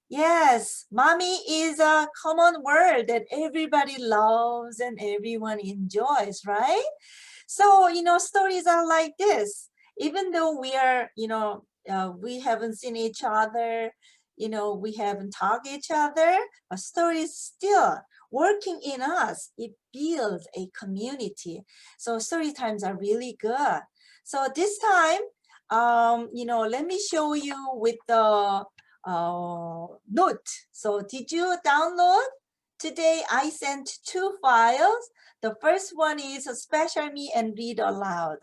Yes, mommy is a common word that everybody loves and everyone enjoys, right? So, stories are like this. Even though we are, we haven't seen each other, we haven't talked each other, a story is still working in us. It builds a community. So story times are really good. So this time, let me show you with the note. So did you download? Today I sent 2 files. The first one is a special me and read aloud.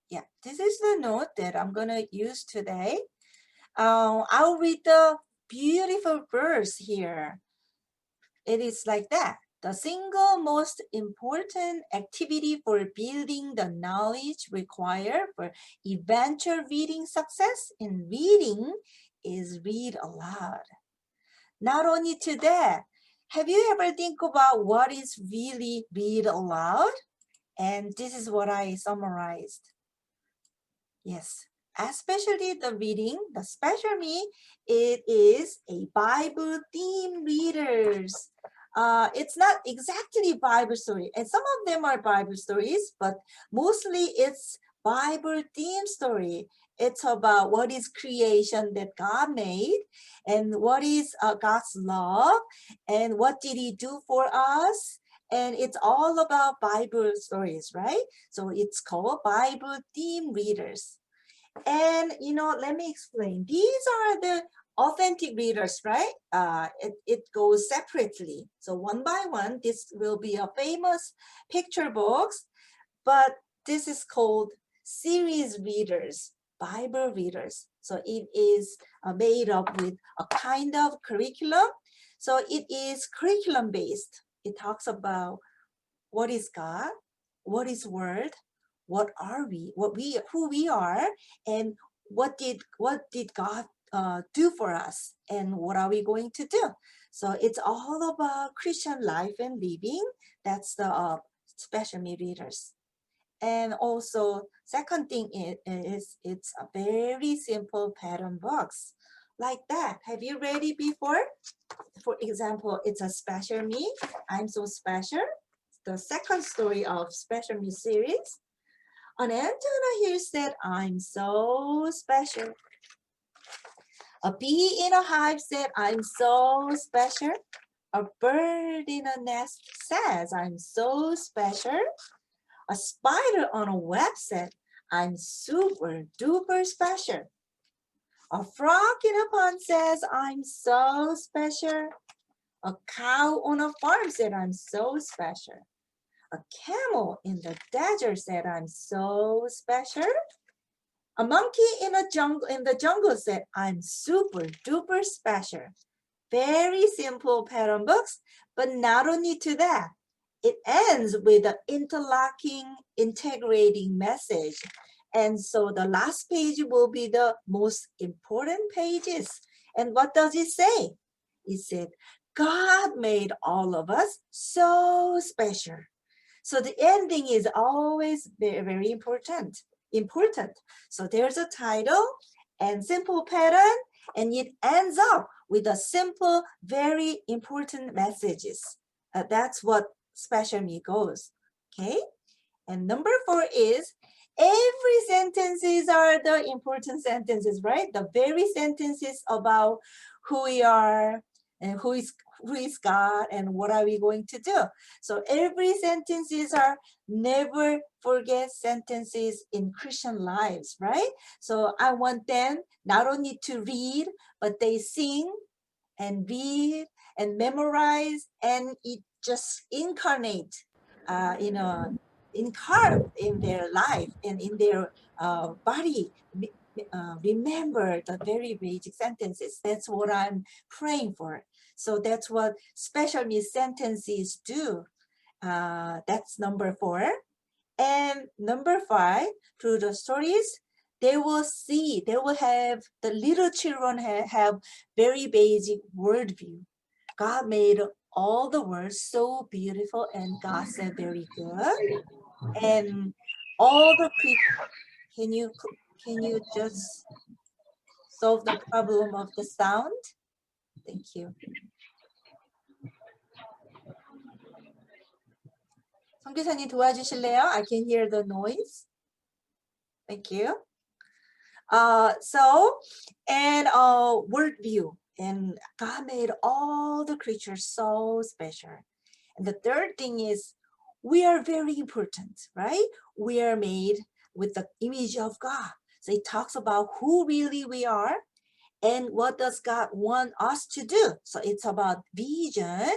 Yeah, this is the note that I'm gonna use today. I'll read the beautiful verse here. It is like that. The single most important activity for building the knowledge required for eventual reading success in reading is read aloud. Not only to that, have you ever think about what is really read aloud? And this is what I summarized. Yes, especially the reading, the special me, it is a Bible theme readers. It's not exactly Bible story, and some of them are Bible stories, but mostly it's Bible theme story. It's about what is creation that God made, and what is God's love, and what did He do for us, and it's all about Bible stories, right? So it's called Bible theme readers. And let me explain. These are the authentic readers, right? It goes separately. So one by one, this will be a famous picture books, but this is called series readers, Bible readers. So it is made up with a kind of curriculum. So it is curriculum based. It talks about what is God, what is word, what are we, who we are, and what did God do for us, and what are we going to do. So it's all about Christian life and living. That's the special me readers. And also second thing is it's a very simple pattern box like that. Have you read it before? For example, it's a special me, I'm so special. The second story of Special Me series. An antenna here said, I'm so special. A bee in a hive said, I'm so special. A bird in a nest says, I'm so special. A spider on a web said, I'm super duper special. A frog in a pond says, I'm so special. A cow on a farm said, I'm so special. A camel in the desert said, I'm so special. A monkey in the jungle said, I'm super duper special. Very simple pattern books, but not only to that, it ends with an interlocking, integrating message. And so the last page will be the most important pages. And what does it say? It said, God made all of us so special. So the ending is always very, very important. So there's a title and simple pattern, and it ends up with a simple, very important messages. That's what special me goes. Okay. And number 4 is every sentences are the important sentences, right? The very sentences about who we are and who is God and what are we going to do. So every sentences are never forget sentences in Christian lives, right? So I want them not only to read, but they sing and read and memorize, and it just incarnate, incarnate in their life and in their body. Remember the very basic sentences. That's what I'm praying for. So that's what special needs sentences do. That's number 4. And number 5, through the stories, they will have, the little children have very basic worldview. God made all the words so beautiful, and God said very good. And all the people, can you just solve the problem of the sound? Thank you. 선교사님 도와주실래요? I can hear the noise. Thank you. World view. And God made all the creatures so special. And the third thing is we are very important, right? We are made with the image of God. So it talks about who really we are and what does God want us to do. So it's about vision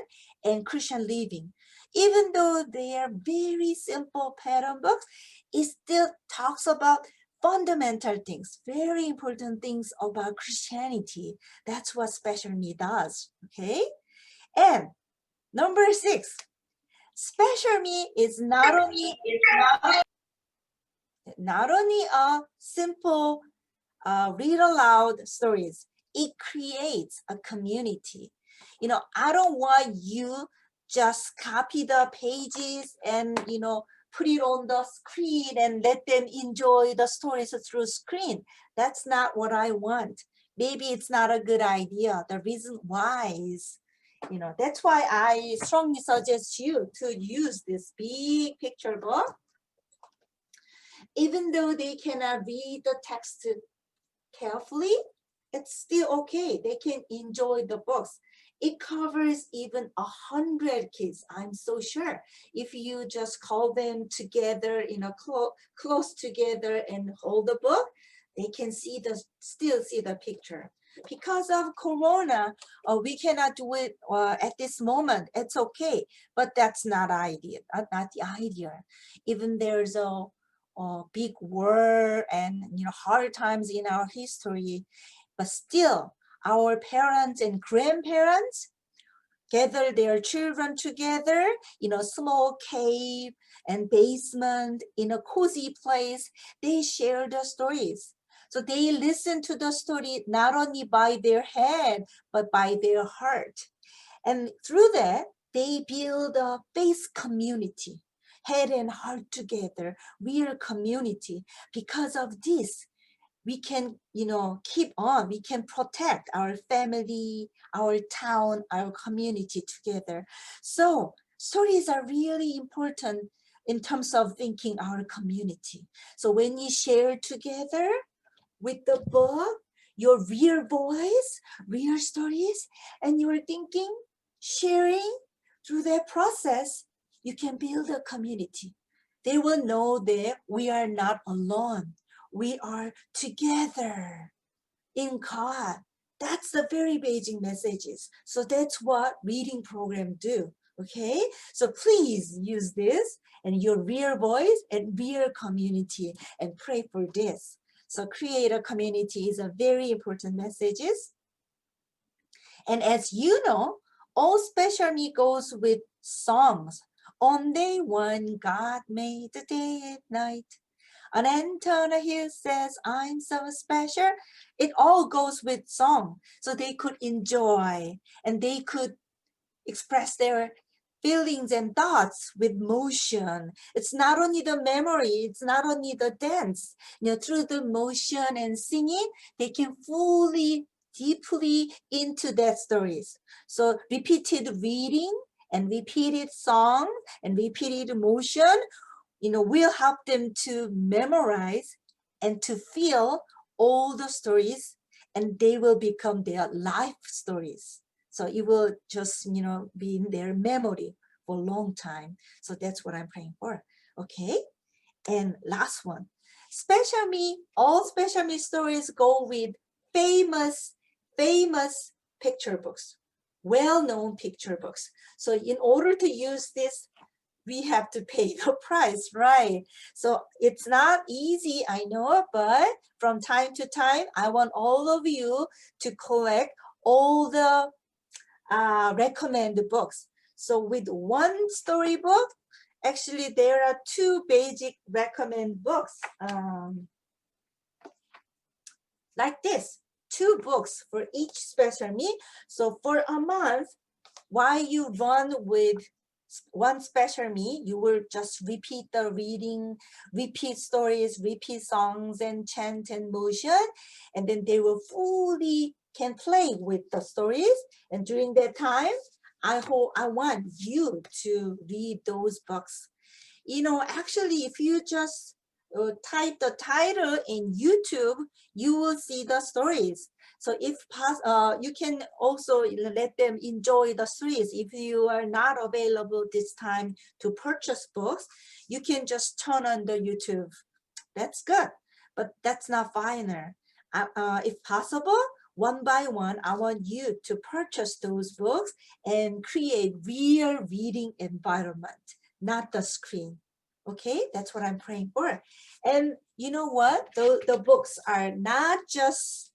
and Christian living. Even though they are very simple pattern books, it still talks about fundamental things, very important things about Christianity. That's what Special Me does, okay? And number 6, Special Me is not only a simple read aloud stories. It creates a community. You know, I don't want you just copy the pages and, you know, put it on the screen and let them enjoy the stories through screen. That's not what I want. Maybe it's not a good idea. The reason why is, you know, that's why I strongly suggest you to use this big picture book. Even though they cannot read the text carefully, it's still okay. They can enjoy the books. It covers even 100 kids, I'm so sure. If you just call them together, you know, close together and hold the book, they can still see the picture. Because of Corona, we cannot do it at this moment. It's okay, but that's not not the idea. Even there's a big war and, you know, hard times in our history, but still our parents and grandparents gather their children together in a small cave and basement in a cozy place. They share the stories. So they listen to the story not only by their head, but by their heart. And through that, they build a base community, head and heart together, real community. Because of this, we can, you know, keep on, we can protect our family, our town, our community together. So stories are really important in terms of thinking our community. So when you share together with the book, your real voice, real stories, and you're thinking, sharing through that process, you can build a community. They will know that we are not alone. We are together in God. That's the very basic messages. So that's what reading program do. Okay, so please use this and your real voice and real community and pray for this. So create a community is a very important messages. And as you know, all Special Me goes with songs. On day one, God made the day and night. An ant on a hill says, I'm so special. It all goes with song. So they could enjoy and they could express their feelings and thoughts with motion. It's not only the memory, it's not only the dance. You know, through the motion and singing, they can fully, deeply into their stories. So repeated reading and repeated song and repeated motion, you know, will help them to memorize and to feel all the stories, and they will become their life stories. So it will just, you know, be in their memory for a long time. So that's what I'm praying for. Okay. And last one, Special Me, all Special Me stories go with famous picture books, well-known picture books. So in order to use this, we have to pay the price, right? So it's not easy, I know, but from time to time, I want all of you to collect all the recommended books. So with one storybook, actually there are 2 basic recommended books. Like this, 2 books for each Special Me. So for a month, while you run with one Special Me, you will just repeat the reading, repeat stories, repeat songs and chant and motion, and then they will fully can play with the stories. And during that time, I want you to read those books. You know, actually, if you just type the title in YouTube, you will see the stories. So if you can also let them enjoy the stories. If you are not available this time to purchase books, you can just turn on the YouTube. That's good, but that's not final. If possible, one by one, I want you to purchase those books and create real reading environment, not the screen. Okay, that's what I'm praying for. And you know what? The books are not just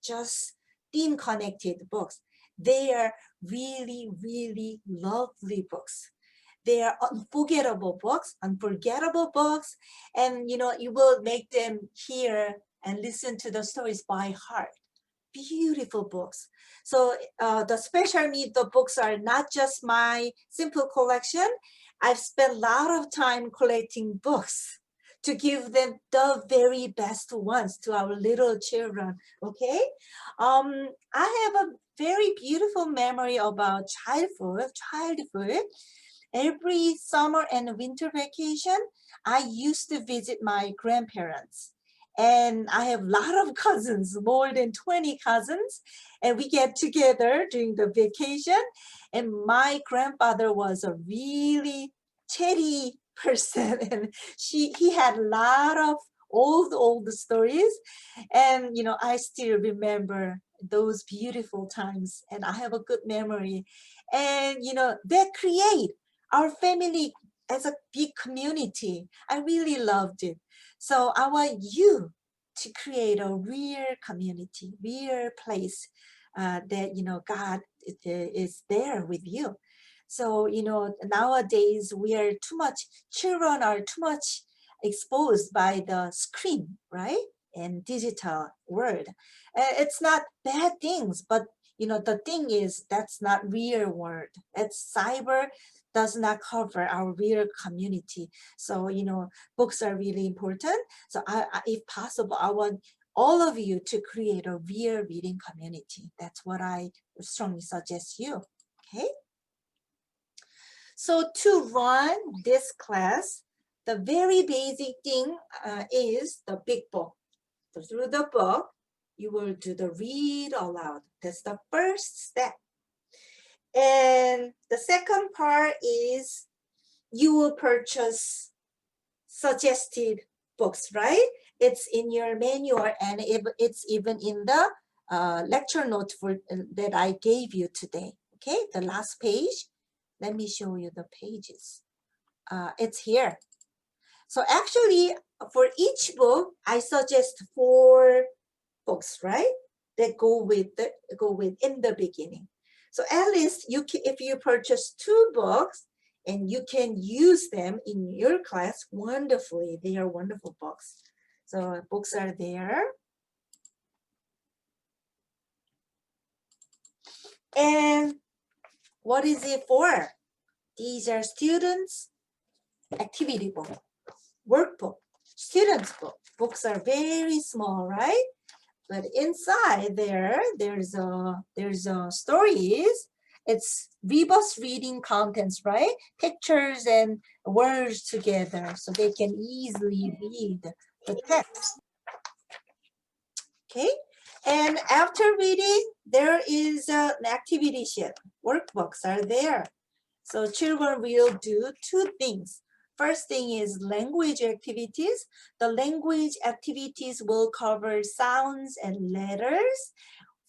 theme connected books. They are really, really lovely books. They are unforgettable books, and you know, you will make them hear and listen to the stories by heart. Beautiful books. So the Spécial books are not just my simple collection. I've spent a lot of time collecting books to give them the very best ones to our little children. Okay, I have a very beautiful memory about childhood. Every summer and winter vacation, I used to visit my grandparents. And I have a lot of cousins, more than 20 cousins. And we get together during the vacation. And my grandfather was a really chatty person. And he had a lot of old stories. And, you know, I still remember those beautiful times. And I have a good memory. And, you know, that create our family as a big community. I really loved it. So I want you to create a real community, real place that, you know, God is there with you. So, you know, nowadays children are too much exposed by the screen, right? And digital world. It's not bad things, but, you know, the thing is that's not real world. It's cyber does not cover our real community. So, you know, books are really important. So if possible, I want all of you to create a real reading community. That's what I strongly suggest you, okay? So to run this class, the very basic thing is the big book. So through the book, you will do the read aloud. That's the first step. And the second part is you will purchase suggested books, right? It's in your manual and it's even in the lecture note that I gave you today. Okay, the last page. Let me show you the pages. It's here. So actually, for each book, I suggest 4 books, right? That go with in the beginning. So at least if you purchase 2 books and you can use them in your class wonderfully. They are wonderful books. So books are there. And what is it for? These are students' activity book, workbook, students' book. Books are very small, right? But inside there's stories. It's reverse reading contents, right? Pictures and words together so they can easily read the text. Okay, and after reading, there is an activity sheet. Workbooks are there. So children will do 2 things. First thing is language activities. The language activities will cover sounds and letters,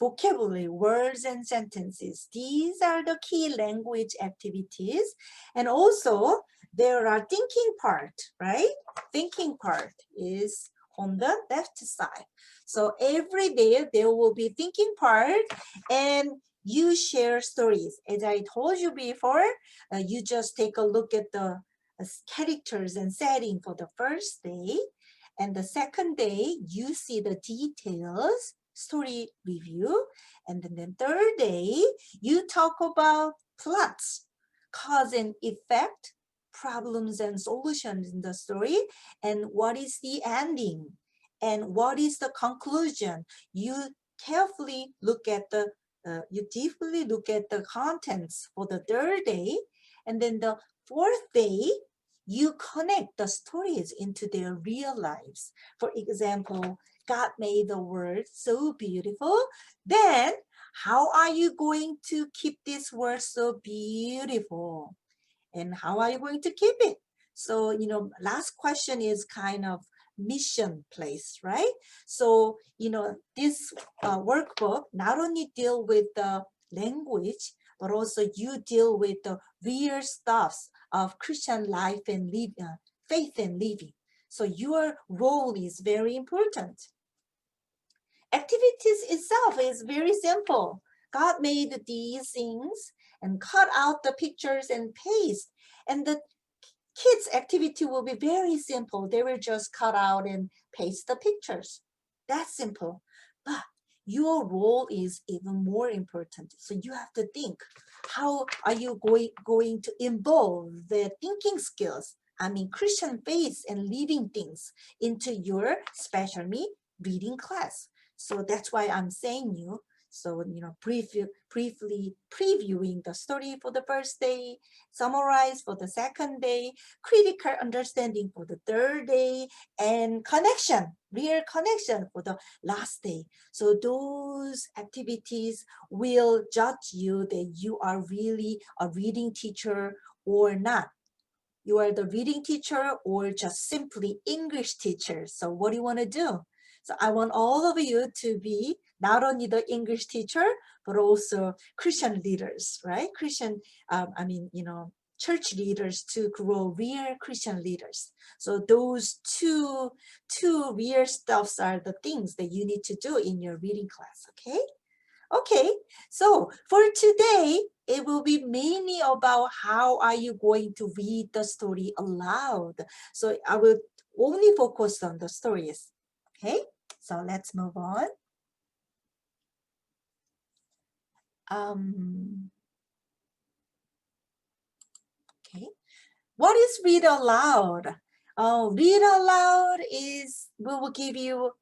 vocabulary, words and sentences. These are the key language activities. And also there are thinking part, right? Thinking part is on the left side. So every day there will be thinking part and you share stories. As I told you before, you just take a look at the characters and setting for the first day. And the second day, you see the details, story review. And then the third day, you talk about plots, cause and effect, problems and solutions in the story, and what is the ending, and what is the conclusion. You carefully look at the you deeply look at the contents for the third day, and then the fourth day you connect the stories into their real lives. For example, God made the world so beautiful. Then how are you going to keep this world so beautiful? And how are you going to keep it? So, last question is kind of mission place, right? So, this workbook not only deal with the language, but also you deal with the real stuffs of Christian life and faith and living. So your role is very important. Activities itself is very simple. God made these things and cut out the pictures and paste. And the kids' activity will be very simple. They will just cut out and paste the pictures. That's simple. But your role is even more important. So you have to think, how are you going to involve the thinking skills, Christian faith and living things into your SpecialMe reading class? So that's why I'm saying you. So, briefly previewing the story for the first day, summarize for the second day, critical understanding for the third day, and connection, real connection for the last day. So those activities will judge you that you are really a reading teacher or not. You are the reading teacher or just simply English teacher. So what do you want to do? So I want all of you to be not only the English teacher, but also Christian leaders, right? Church leaders to grow real Christian leaders. So those two real stuffs are the things that you need to do in your reading class, okay? Okay, so for today, it will be mainly about how are you going to read the story aloud. So I will only focus on the stories. Okay, so let's move on. Okay, what is read aloud? Read aloud is we will give you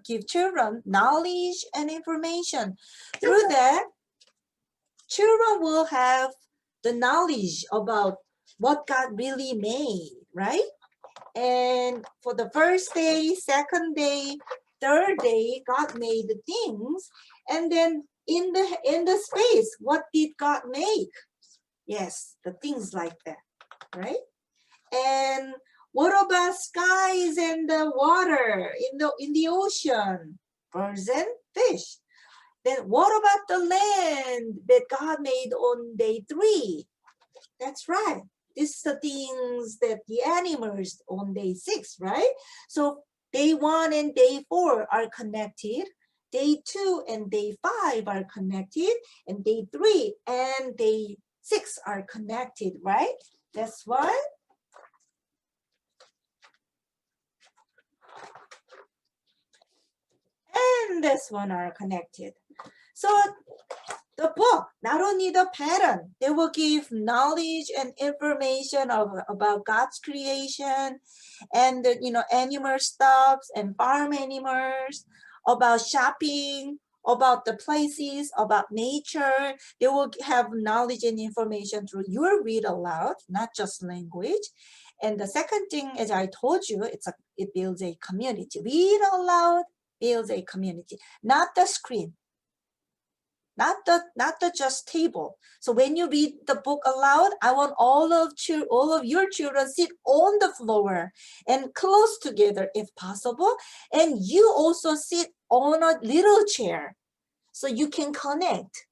give children knowledge and information. Through that, children will have the knowledge about what God really made, right? And for the first day, second day, third day, God made the things. And then in the space, what did God make? Yes, the things like that, right? And what about skies and the water in the ocean? Birds and fish. Then what about the land that God made on day 3? That's right. These are the things that the animals on day 6, right? So day 1 and day 4 are connected. Day 2 and day 5 are connected. And day 3 and day 6 are connected, right? That's why. And this one are connected. So the book, not only the pattern, they will give knowledge and information about God's creation and the, animal stuffs and farm animals, about shopping, about the places, about nature. They will have knowledge and information through your read aloud, not just language. And the second thing, as I told you, it builds a community. Read aloud builds a community, not the screen. Not the just table. So when you read the book aloud, I want all of your children sit on the floor and close together if possible. And you also sit on a little chair so you can connect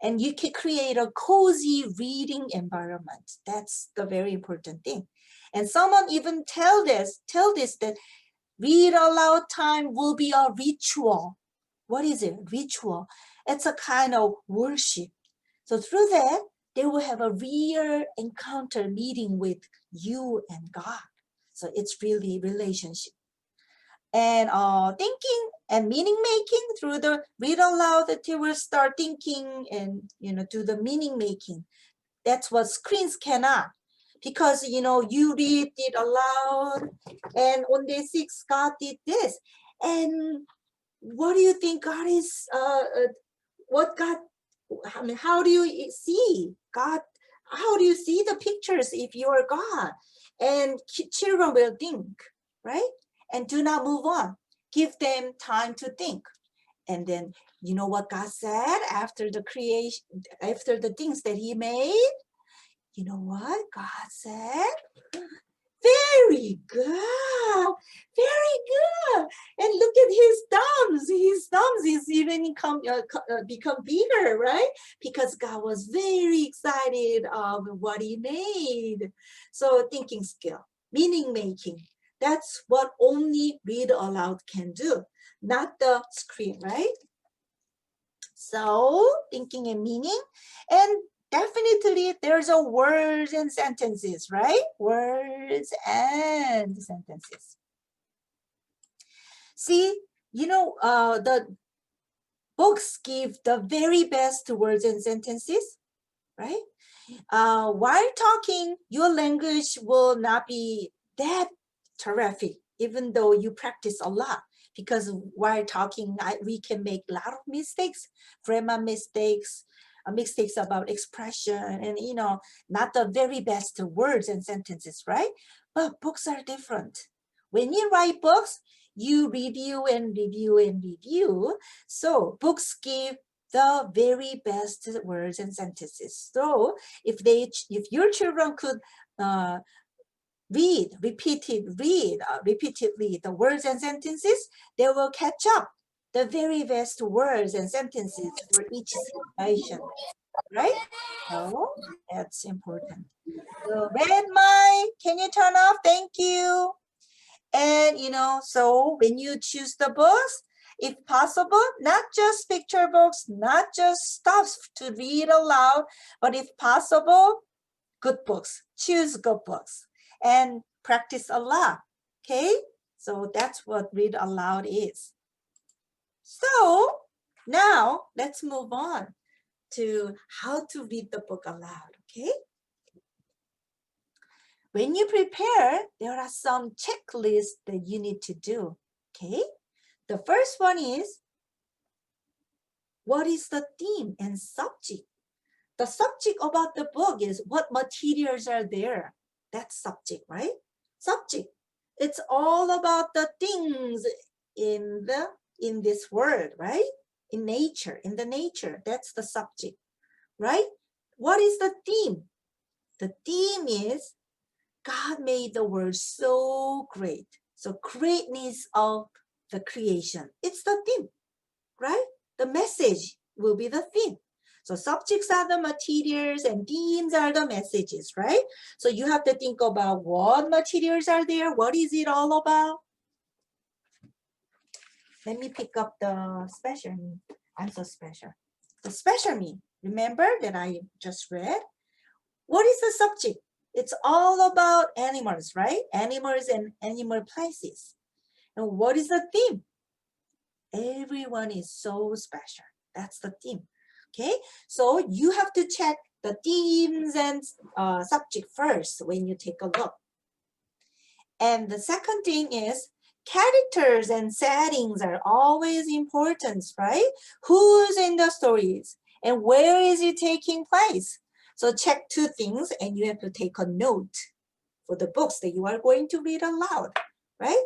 and you can create a cozy reading environment. That's the very important thing. And someone even tell this that read aloud time will be a ritual. What is it? Ritual. It's a kind of worship. So through that, they will have a real encounter meeting with you and God. So it's really relationship. And thinking and meaning making through the read aloud, that you will start thinking and do the meaning making. That's what screens cannot. Because you read it aloud and on day 6 God did this. And what do you think God is, what God, I mean, how do you see God? How do you see the pictures if you are God? And children will think, right? And do not move on. Give them time to think. And then, you know what God said after the creation, after the things that he made? You know what God said? Very good, very good. And look at his thumbs. His thumbs is even become bigger, right? Because God was very excited of what he made. So thinking skill, meaning making. That's what only read aloud can do, not the screen, right? So thinking and meaning, and definitely there's a words and sentences, right? Words and sentences. See, you know, the books give the very best words and sentences, right? While talking, your language will not be that terrific, even though you practice a lot. Because while talking, we can make a lot of mistakes, grammar mistakes, mistakes about expression, and you know, not the very best words and sentences, right? But books are different. When you write books, you review and review and review. So books give the very best words and sentences. So if your children could read repeatedly the words and sentences, they will catch up the very best words and sentences for each situation, right? So that's important. So red mic, can you turn off? Thank you. And you know, so when you choose the books, if possible, not just picture books, not just stuff to read aloud, but if possible, good books. Choose good books and practice a lot. Okay, so that's what read aloud is. So now let's move on to how to read the book aloud. Okay, when you prepare, there are some checklists that you need to do. Okay, the first one is, what is the theme and subject? The subject about the book is what materials are there. That's subject, right? Subject. It's all about the things in this world, right? In nature, in the nature. That's the subject, right? What is the theme? The theme is God made the world so great. So greatness of the creation. It's the theme, right? The message will be the theme. So subjects are the materials and themes are the messages, right? So you have to think about what materials are there. What is it all about? Let me pick up the special me. I'm so special. The special me. Remember that I just read? What is the subject? It's all about animals, right? Animals and animal places. And what is the theme? Everyone is so special. That's the theme. Okay, so you have to check the themes and subject first when you take a look. And the second thing is characters and settings are always important, right? Who's in the stories and where is it taking place? So check two things and you have to take a note for the books that you are going to read aloud, right?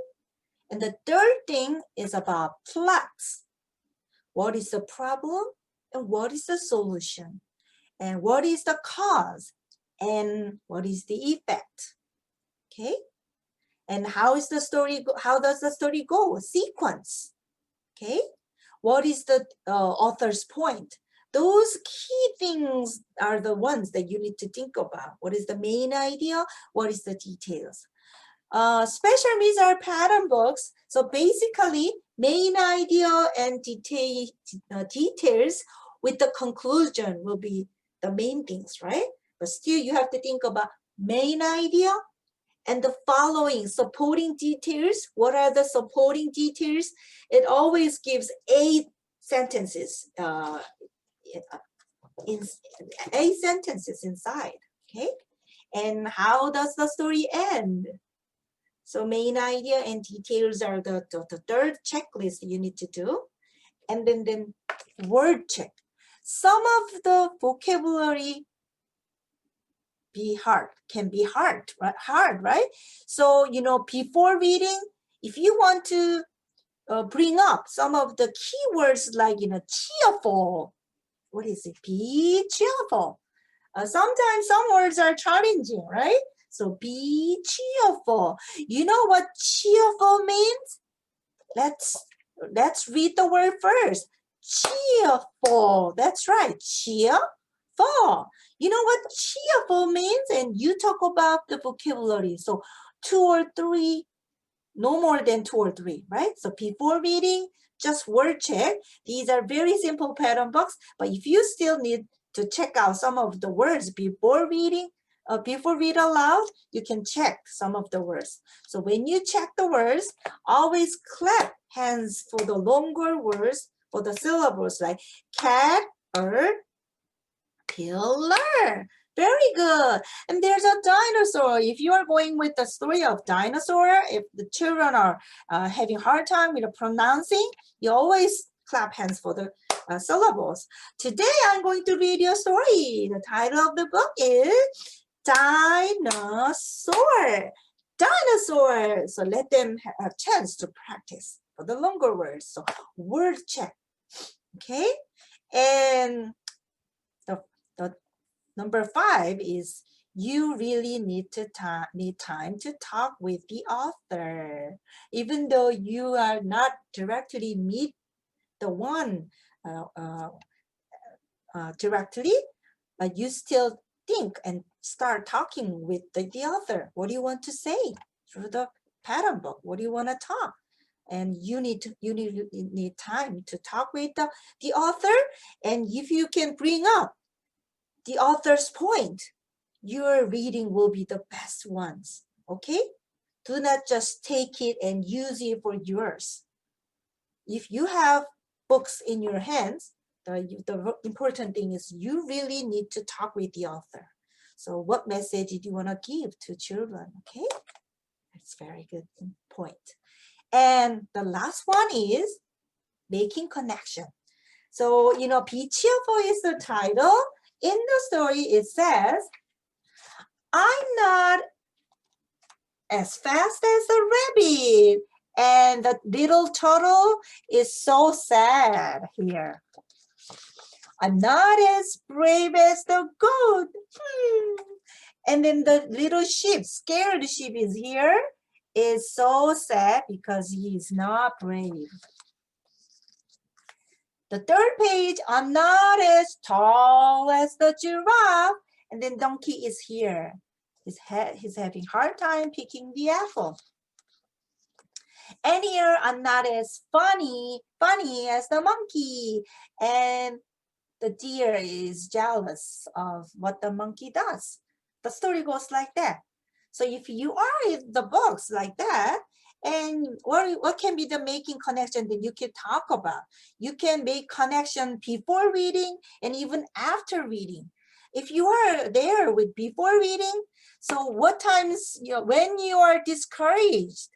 And the third thing is about plots. What is the problem and what is the solution? And what is the cause and what is the effect? Okay? And how is the story, how does the story go? Sequence. Okay? What is the author's point? Those key things are the ones that you need to think about. What is the main idea? What is the details? Special means are pattern books. So basically, main idea and details with the conclusion will be the main things, right? But still, you have to think about main idea and the following supporting details. What are the supporting details? It always gives 8 sentences eight sentences inside, okay? And how does the story end? So main idea and details are the third checklist you need to do. and then word check. Some of the vocabulary can be hard, right? So, you know, before reading, if you want to bring up some of the keywords like, you know, cheerful. What is it? Be cheerful. Sometimes some words are challenging, right? So be cheerful. You know what cheerful means? Let's read the word first. Cheerful. That's right. Cheerful. You know what cheerful means? And you talk about the vocabulary. So 2 or 3, no more than 2 or 3, right? So before reading, just word check. These are very simple pattern books, but if you still need to check out some of the words before reading, before read aloud, you can check some of the words. So when you check the words, always clap hands for the longer words, for the syllables like cat, pillar. Very good. And there's a dinosaur. If you are going with the story of dinosaur, if the children are having hard time with pronouncing, you always clap hands for the syllables. Today I'm going to read your story. The title of the book is Dinosaur. Dinosaur. So let them have a chance to practice for the longer words. So word check. Okay. And the number 5 is you really need time to talk with the author. Even though you are not directly meet the one directly, but you still think and start talking with the author. What do you want to say through the pattern book? What do you want to talk? And you need time to talk with the author. And if you can bring up the author's point, your reading will be the best ones. Okay? Do not just take it and use it for yours. If you have books in your hands, the important thing is you really need to talk with the author. So what message do you want to give to children? Okay? That's very good point. And the last one is making connection. So, you know, Be Cheerful is the title. In the story, it says, I'm not as fast as a rabbit. And the little turtle is so sad here. I'm not as brave as the goat. And then the little sheep, scared sheep is here, is so sad because he is not brave. The third page, I'm not as tall as the giraffe. And then donkey is here. He's having hard time picking the apple. And here, I'm not as funny as the monkey. And the deer is jealous of what the monkey does. The story goes like that. So if you are in the books like that, and what can be the making connection that you can talk about? You can make connection before reading and even after reading. If you are there with before reading, so what times, when you are discouraged,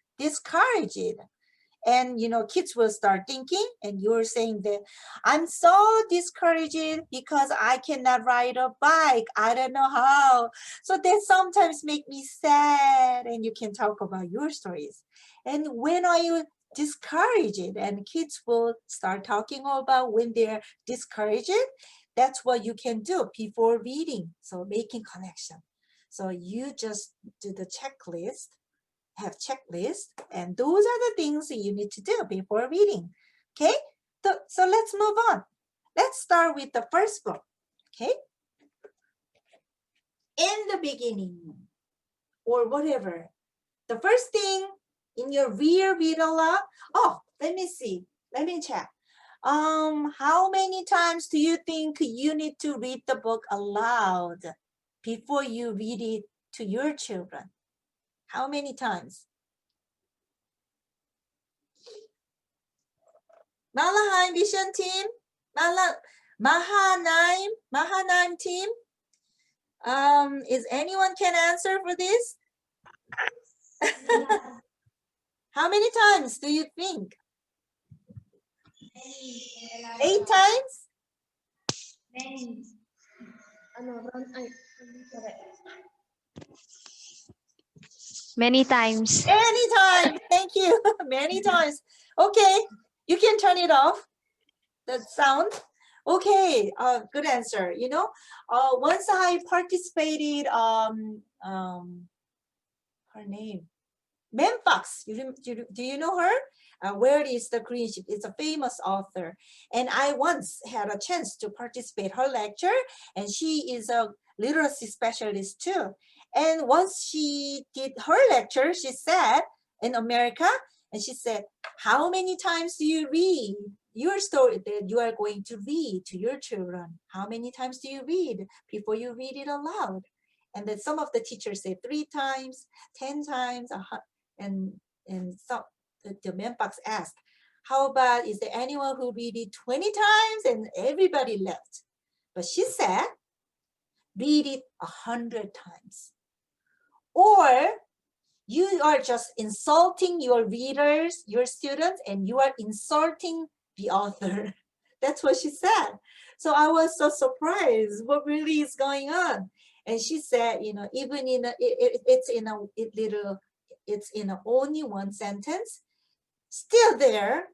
and kids will start thinking, and you're saying that I'm so discouraged because I cannot ride a bike. I don't know how. So that sometimes make me sad, and you can talk about your stories. And when are you discouraged? And kids will start talking about when they're discouraged. That's what you can do before reading. So making connection. So you just do the checklist. Have checklist, and those are the things that you need to do before reading. Okay, so let's move on. Let's start with the first book. Okay, in the beginning, or whatever, the first thing in your read aloud. Oh, let me see, let me check. How many times do you think you need to read the book aloud before you read it to your children? How many times? Malaheim Vision Team, Mahanaim Team. Is anyone can answer for this? How many times do you think? 8 times? Many. Many times. Many times. Thank you. Many times. Okay, you can turn it off. The sound. Okay, good answer. You know, once I participated, her name, Memfox. Do you know her? Where is the green ship? It's a famous author. And I once had a chance to participate her lecture, and she is a literacy specialist too. And once she did her lecture, she said in America, and she said, how many times do you read your story that you are going to read to your children? How many times do you read before you read it aloud? And then some of the teachers say 3 times, 10 times, and some the Memfox asked, how about, is there anyone who read it 20 times? And everybody left. But she said, read it 100 times. Or you are just insulting your readers, your students, and you are insulting the author. That's what she said. So I was so surprised. What really is going on? And she said, you know, even in a, it's in only one sentence. Still there,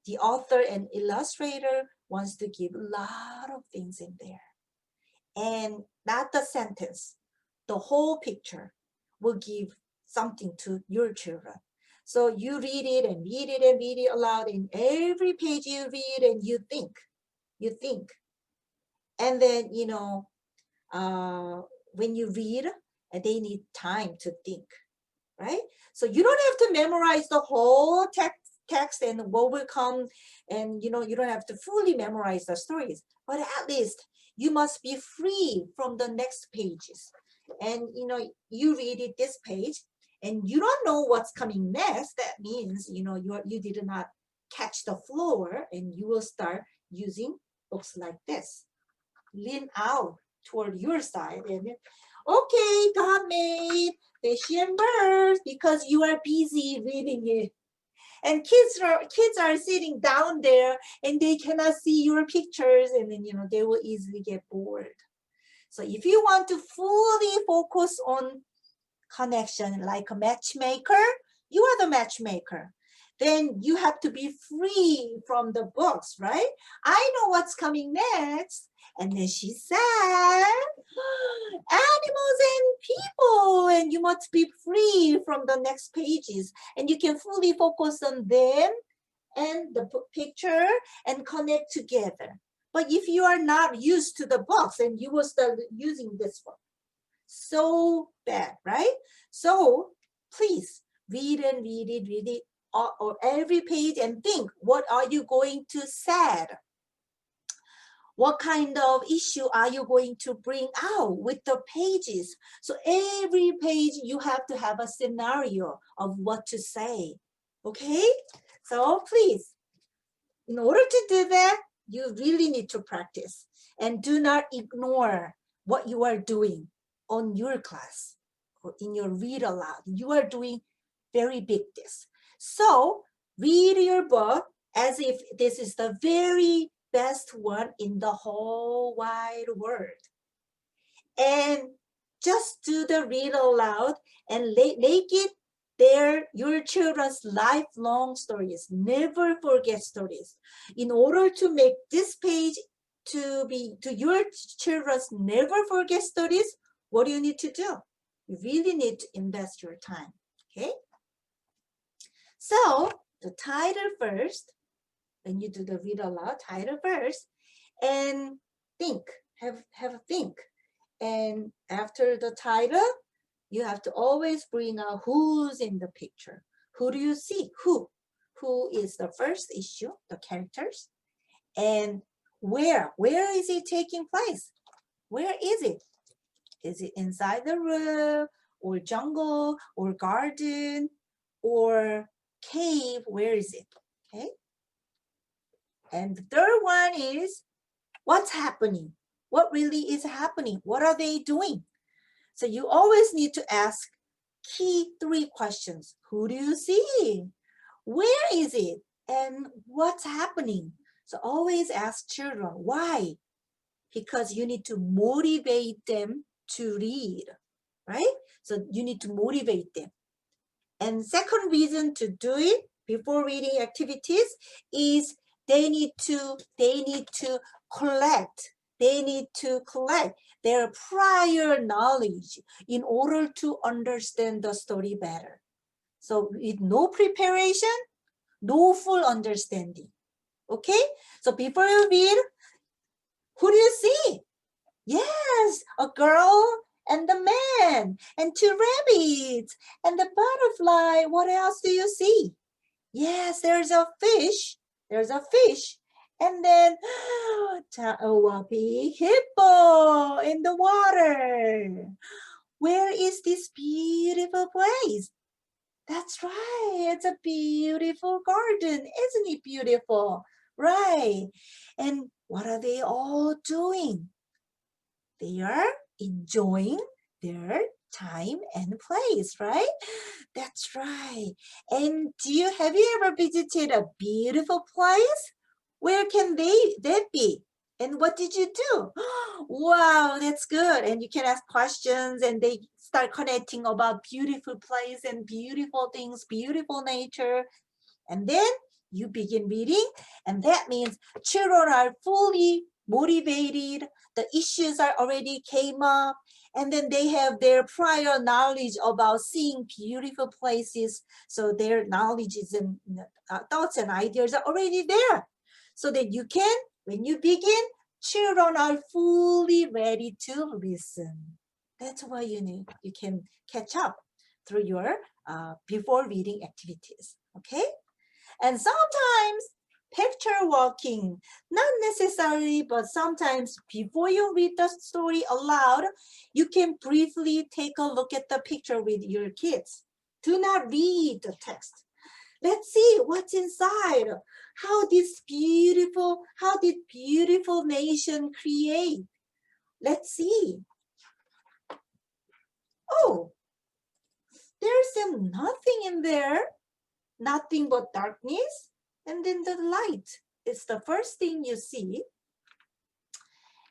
the author and illustrator wants to give a lot of things in there. And not the sentence, the whole picture will give something to your children. So you read it and read it and read it aloud. In every page you read and you think. And then, you know, when you read, they need time to think, right? So you don't have to memorize the whole text and what will come, and you know, you don't have to fully memorize the stories, but at least you must be free from the next pages. And you know, you read it this page and you don't know what's coming next. That means, you know, you did not catch the floor, and you will start using books like this. Lean out toward your side and okay, God made fish and birds because you are busy reading it. And kids are sitting down there and they cannot see your pictures, and then, you know, they will easily get bored. So if you want to fully focus on connection like a matchmaker, you are the matchmaker. Then you have to be free from the books, right? I know what's coming next. And then she said, animals and people, and you must be free from the next pages, and you can fully focus on them and the picture and connect together. But if you are not used to the box, and you will start using this one, so bad, right? So please read it or every page, and think, what are you going to say? What kind of issue are you going to bring out with the pages? So every page you have to have a scenario of what to say, okay? So please, in order to do that, you really need to practice, and do not ignore what you are doing on your class or in your read aloud. You are doing very big this. So read your book as if this is the very best one in the whole wide world. And just do the read aloud and make it your children's lifelong stories. Never forget stories. In order to make this page to your children's never forget stories, what do you need to do? You really need to invest your time, okay? So the title first, when you do the read aloud, title first, and think, have a think. And after the title, you have to always bring out who's in the picture. Who do you see? Who is the first issue, the characters, and where is it taking place? Where is it? Is it inside the room, or jungle, or garden, or cave? Where is it? Okay. And the third one is, what's happening? What really is happening? What are they doing? So you always need to ask key 3 questions. Who do you see? Where is it? And what's happening? So always ask children, why? Because you need to motivate them to read, right? So you need to motivate them. And second reason to do it before reading activities is they need to collect their prior knowledge in order to understand the story better. So with no preparation, no full understanding. Okay? So before you read, who do you see? Yes, a girl and the man and two rabbits and the butterfly. What else do you see? Yes, there's a fish. There's a fish. And then a big hippo in the water. Where is this beautiful place? That's right. It's a beautiful garden. Isn't it beautiful? Right. And what are they all doing? They are enjoying their time and place, right? That's right. And have you ever visited a beautiful place? Where can that be? And what did you do? Wow, that's good. And you can ask questions and they start connecting about beautiful place and beautiful things, beautiful nature. And then you begin reading, and that means children are fully motivated. The issues are already came up, and then they have their prior knowledge about seeing beautiful places. So their knowledge and thoughts and ideas are already there. So that you can, when you begin, children are fully ready to listen. That's why you can catch up through your before reading activities. Okay. And sometimes picture walking, not necessarily, but sometimes before you read the story aloud, you can briefly take a look at the picture with your kids. Do not read the text. Let's see what's inside. How did beautiful nation create? Let's see. Oh, there's nothing in there. Nothing but darkness, and then the light. It's the first thing you see.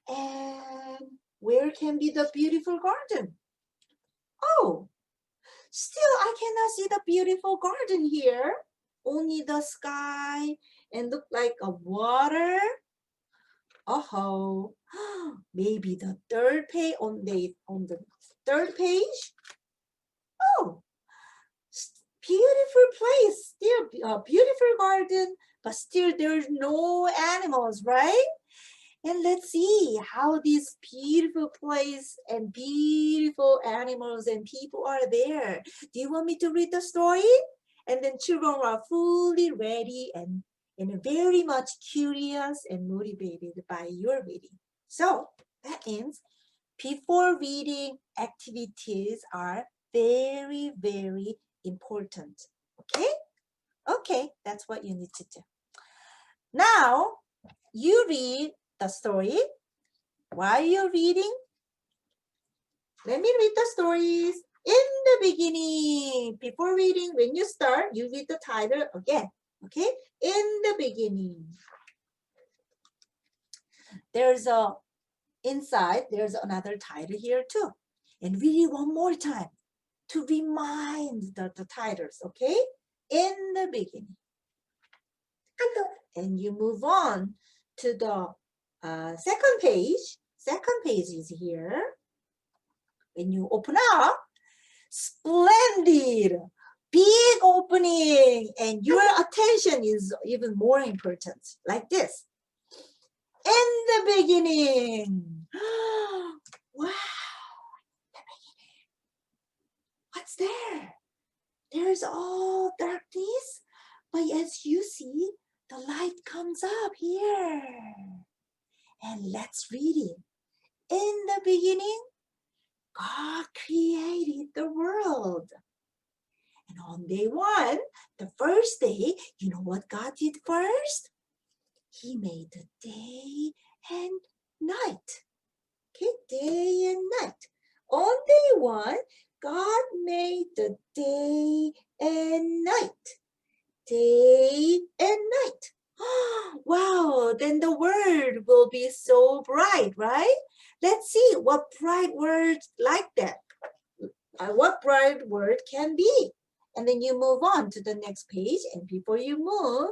And where can be the beautiful garden? Oh, still I cannot see the beautiful garden here. Only the sky and look like a water. Oh, maybe the third page on the third page. Oh, beautiful place, still a beautiful garden, but still there's no animals, right? And let's see how this beautiful place and beautiful animals and people are there. Do you want me to read the story? And then children are fully ready and very much curious and motivated by your reading. So that means before reading activities are very, very important. Okay? Okay, that's what you need to do. Now, you read the story. While you're reading, let me read the stories. In the beginning, before reading, when you start, you read the title again. Okay? In the beginning. Inside, there's another title here too. And read it one more time to remind the titles, okay? In the beginning. And you move on to the second page. Second page is here. When you open up, splendid, big opening, and your attention is even more important, like this. In the beginning. Wow. The beginning. What's there? There's all darkness, but as you see, the light comes up here. And let's read it. In the beginning, God created the world. And on day one, the first day, you know what God did first? He made the day and night. Okay, day and night. On day one, God made the day and night. Day and night. Wow, then the word will be so bright, right? Let's see what bright words like that. What bright word can be. And then you move on to the next page, and before you move,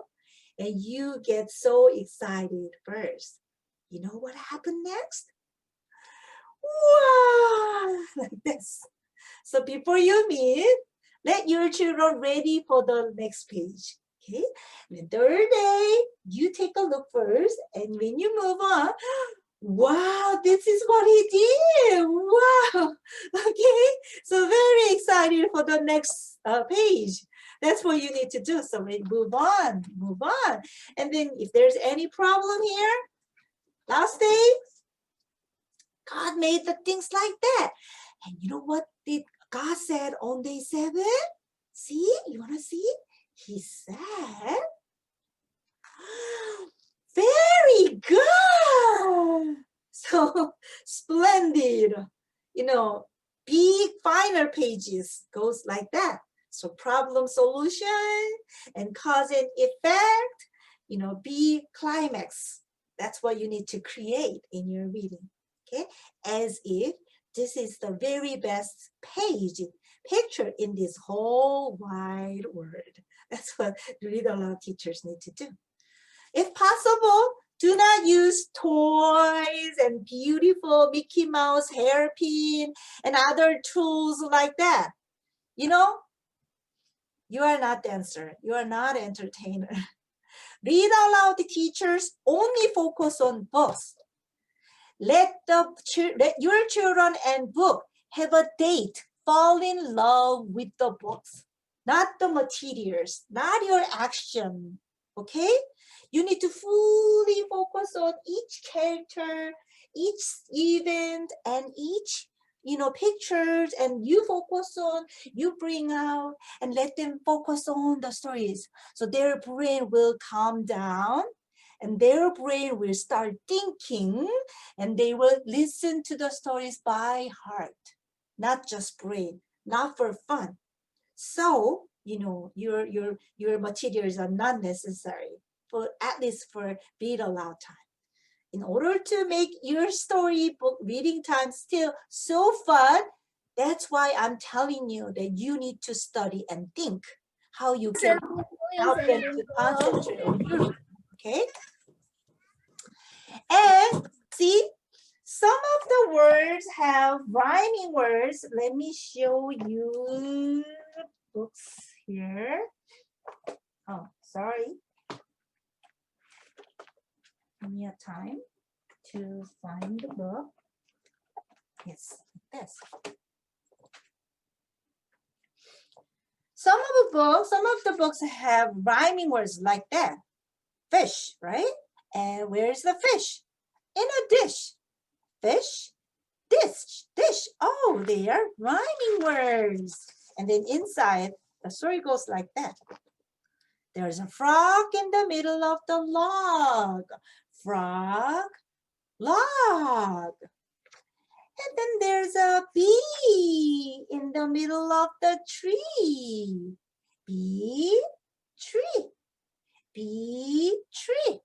and you get so excited first. You know what happened next? Wow, like this. So before you meet, let your children ready for the next page. Okay, the third day, you take a look first, and when you move on, wow, this is what he did. Wow, okay, so very excited for the next page. That's what you need to do. So we move on. And then if there's any problem here, last day, God made the things like that. And you know what did God said on day 7? See, you want to see? He said, very good. So splendid. You know, big final pages goes like that. So problem solution and cause and effect, you know, big climax. That's what you need to create in your reading. Okay, as if this is the very best page picture in this whole wide world. That's what read aloud teachers need to do. If possible, do not use toys and beautiful Mickey Mouse hairpin and other tools like that. You know, you are not dancer. You are not entertainer. Read aloud teachers only focus on books. Let your children and book have a date. Fall in love with the books, not the materials, not your action. Okay? You need to fully focus on each character, each event, and each pictures, and you focus on, you bring out, and let them focus on the stories. So their brain will calm down, and their brain will start thinking, and they will listen to the stories by heart, not just brain, not for fun. So, your materials are not necessary, for at least for read aloud time. In order to make your storybook reading time still so fun, that's why I'm telling you that you need to study and think how you can help them to concentrate on your reading, okay? And see, some of the words have rhyming words. Let me show you books here. Oh, sorry. Give me a time to find the book. Yes, like this. Some of the books have rhyming words like that. Fish, right? And where's the fish? In a dish. Fish, dish. Oh, they are rhyming words. And then inside, the story goes like that. There's a frog in the middle of the log. Frog, log. And then there's a bee in the middle of the tree. Bee, tree. Bee, tree.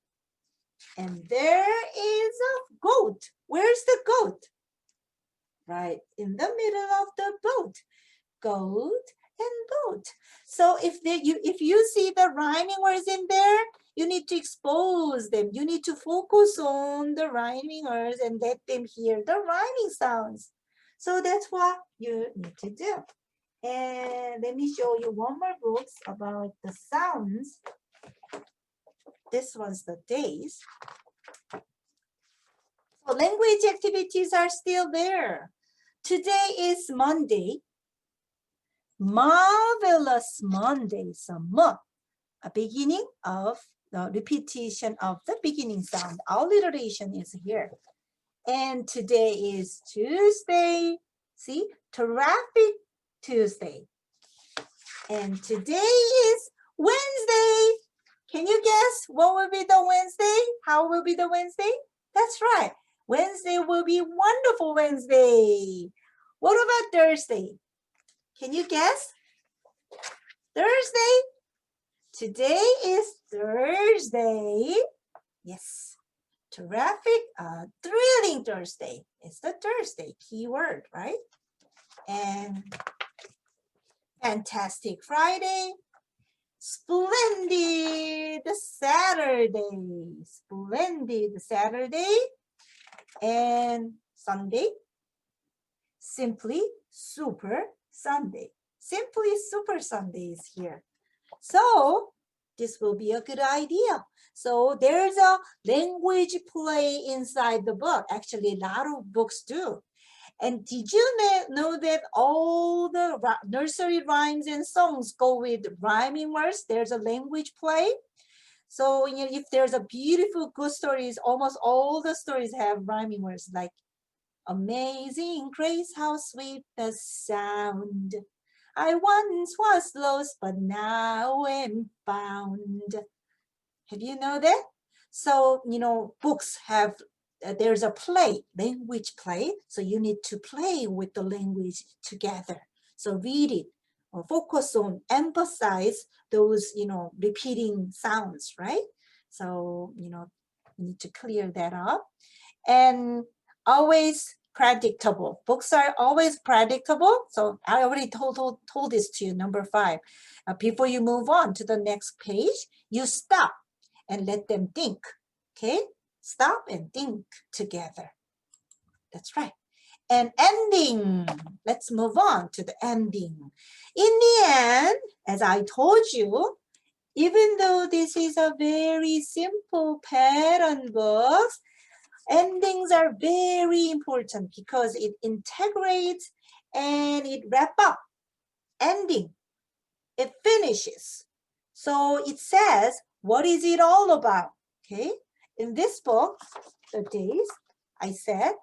And there is a goat. Where's the goat? Right in the middle of the boat. Goat and boat. So if you see the rhyming words in there, you need to expose them. You need to focus on the rhyming words and let them hear the rhyming sounds. So that's what you need to do. And let me show you one more book about the sounds. This one's the days. So language activities are still there. Today is Monday. Marvelous Monday. So a beginning of the repetition of the beginning sound. Alliteration is here. And today is Tuesday. See, traffic Tuesday. And today is Wednesday. Can you guess what will be the Wednesday? How will be the Wednesday? That's right. Wednesday will be Wonderful Wednesday. What about Thursday? Can you guess? Thursday? Today is Thursday. Yes. Terrific, thrilling Thursday. It's the Thursday keyword, right? And fantastic Friday. Splendid Saturday. Splendid Saturday. And Sunday. Simply Super Sunday. Simply Super Sunday is here. So this will be a good idea. So there's a language play inside the book. Actually, a lot of books do. And did you know that all the nursery rhymes and songs go with rhyming words? There's a language play. So if there's a beautiful, good stories, almost all the stories have rhyming words like amazing grace, how sweet the sound. I once was lost, but now am found. Have you know that? So, books have, there's a play, language play. So you need to play with the language together. So read it, or focus on, emphasize those, repeating sounds, right? So, you need to clear that up. And always predictable. Books are always predictable. So I already told this to you, number 5. Before you move on to the next page, you stop and let them think. Okay? Stop and think together. That's right. And ending. Let's move on to the ending. In the end, as I told you, even though this is a very simple pattern book, endings are very important because it integrates and it wraps up. Ending. It finishes. So it says, what is it all about? Okay. In this book, the days, I said,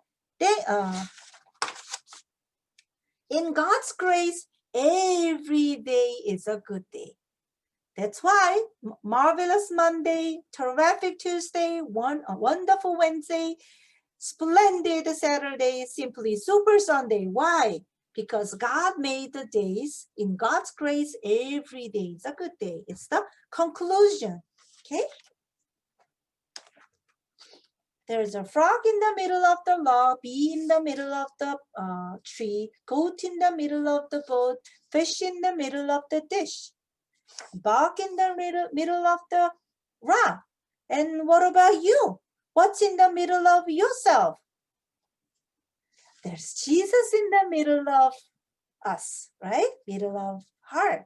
in God's grace, every day is a good day. That's why marvelous Monday, terrific Tuesday, a wonderful Wednesday, splendid Saturday, simply super Sunday. Why? Because God made the days. In God's grace, every day is a good day. It's the conclusion. Okay? There's a frog in the middle of the log, bee in the middle of the tree, goat in the middle of the boat, fish in the middle of the dish, bug in the middle of the rock. And what about you? What's in the middle of yourself? There's Jesus in the middle of us, right? Middle of heart,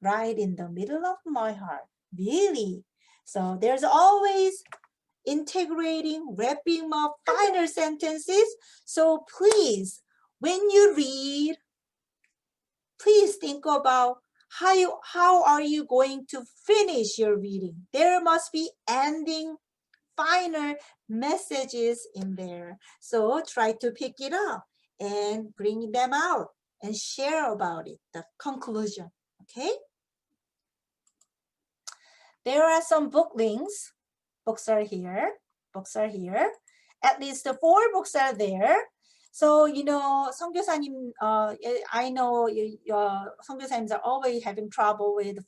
right in the middle of my heart. Really? So there's always integrating, wrapping up final sentences. So please, when you read, please think about how are you going to finish your reading. There must be ending, final messages in there. So try to pick it up and bring them out and share about it, the conclusion, okay? There are some book links. Books are here. Books are here. At least the 4 books are there. So, 선교사님, I know 선교사님s are always having trouble with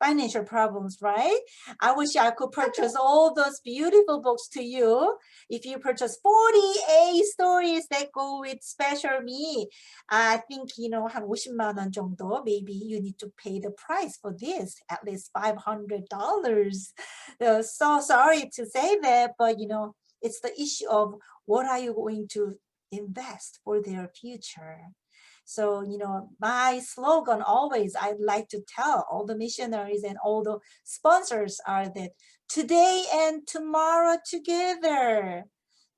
financial problems, right? I wish I could purchase all those beautiful books to you. If you purchase 48 stories that go with SpecialMe, I think, 한 50만 원 정도, maybe you need to pay the price for this, at least $500. So sorry to say that, but, it's the issue of what are you going to invest for their future. So, my slogan always, I'd like to tell all the missionaries and all the sponsors are that today and tomorrow together,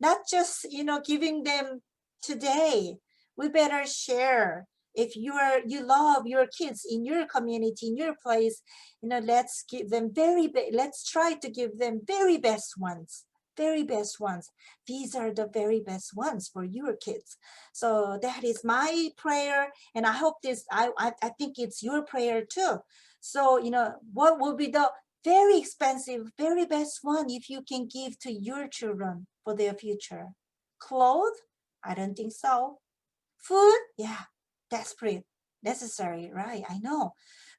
not just, giving them today. We better share. If you love your kids in your community, in your place, let's give them let's try to give them very best ones. Very best ones. These are the very best ones for your kids. So that is my prayer, and I hope I think it's your prayer too. So what will be the very expensive, very best one if you can give to your children for their future? Clothes? I don't think so. Food? Yeah, desperate. necessary, right? I know.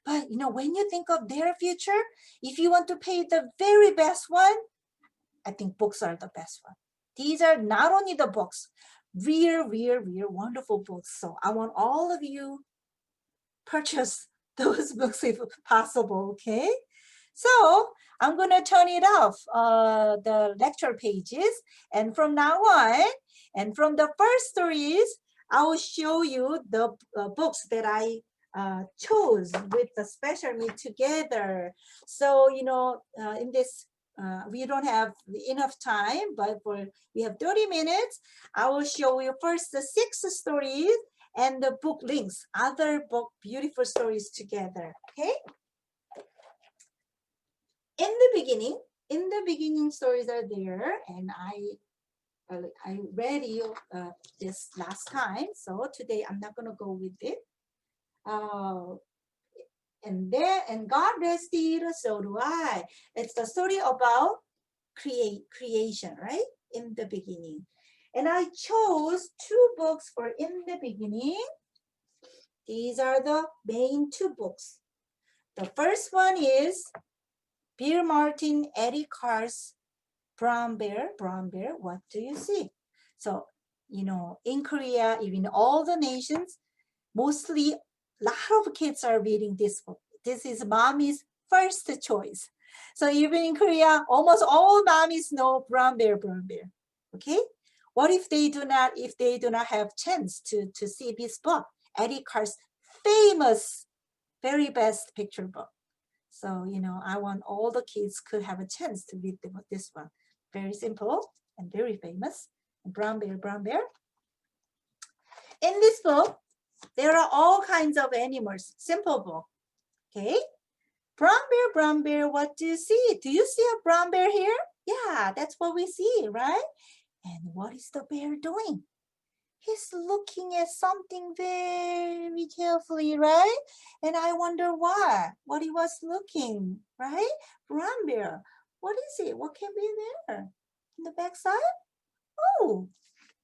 But when you think of their future, if you want to pay the very best one, I think books are the best one. These are not only the books, real wonderful books. So I want all of you purchase those books if possible, okay? So I'm going to turn it off, the lecture pages. And from now on, and from the first stories, I will show you the books that I chose with the special meet together. So, in this, we don't have enough time, but we have 30 minutes. I will show you first the 6 stories and the book links, other book beautiful stories together, okay? In the beginning stories are there, and I read you this last time, so today I'm not going to go with it. And God rested, so do I. It's the story about creation, right? In the beginning. And I chose 2 books for in the beginning. These are the main 2 books. The first one is Bill Martin, Eddie Carr's Brown Bear, What Do You See? So, in Korea, even all the nations, mostly a lot of kids are reading this book. This is mommy's first choice. So even in Korea, almost all mommies know Brown Bear. Okay? What if they do not have chance to see this book? Eddie Carr's famous, very best picture book. So, I want all the kids could have a chance to read this one. Very simple and very famous. Brown Bear. In this book, there are all kinds of animals. Simple book. Okay? Brown bear, what do you see? Do you see a brown bear here? Yeah, that's what we see, right? And what is the bear doing? He's looking at something very carefully, right? And I wonder what he was looking, right? Brown bear, what is it? What can be there? In the backside? Oh,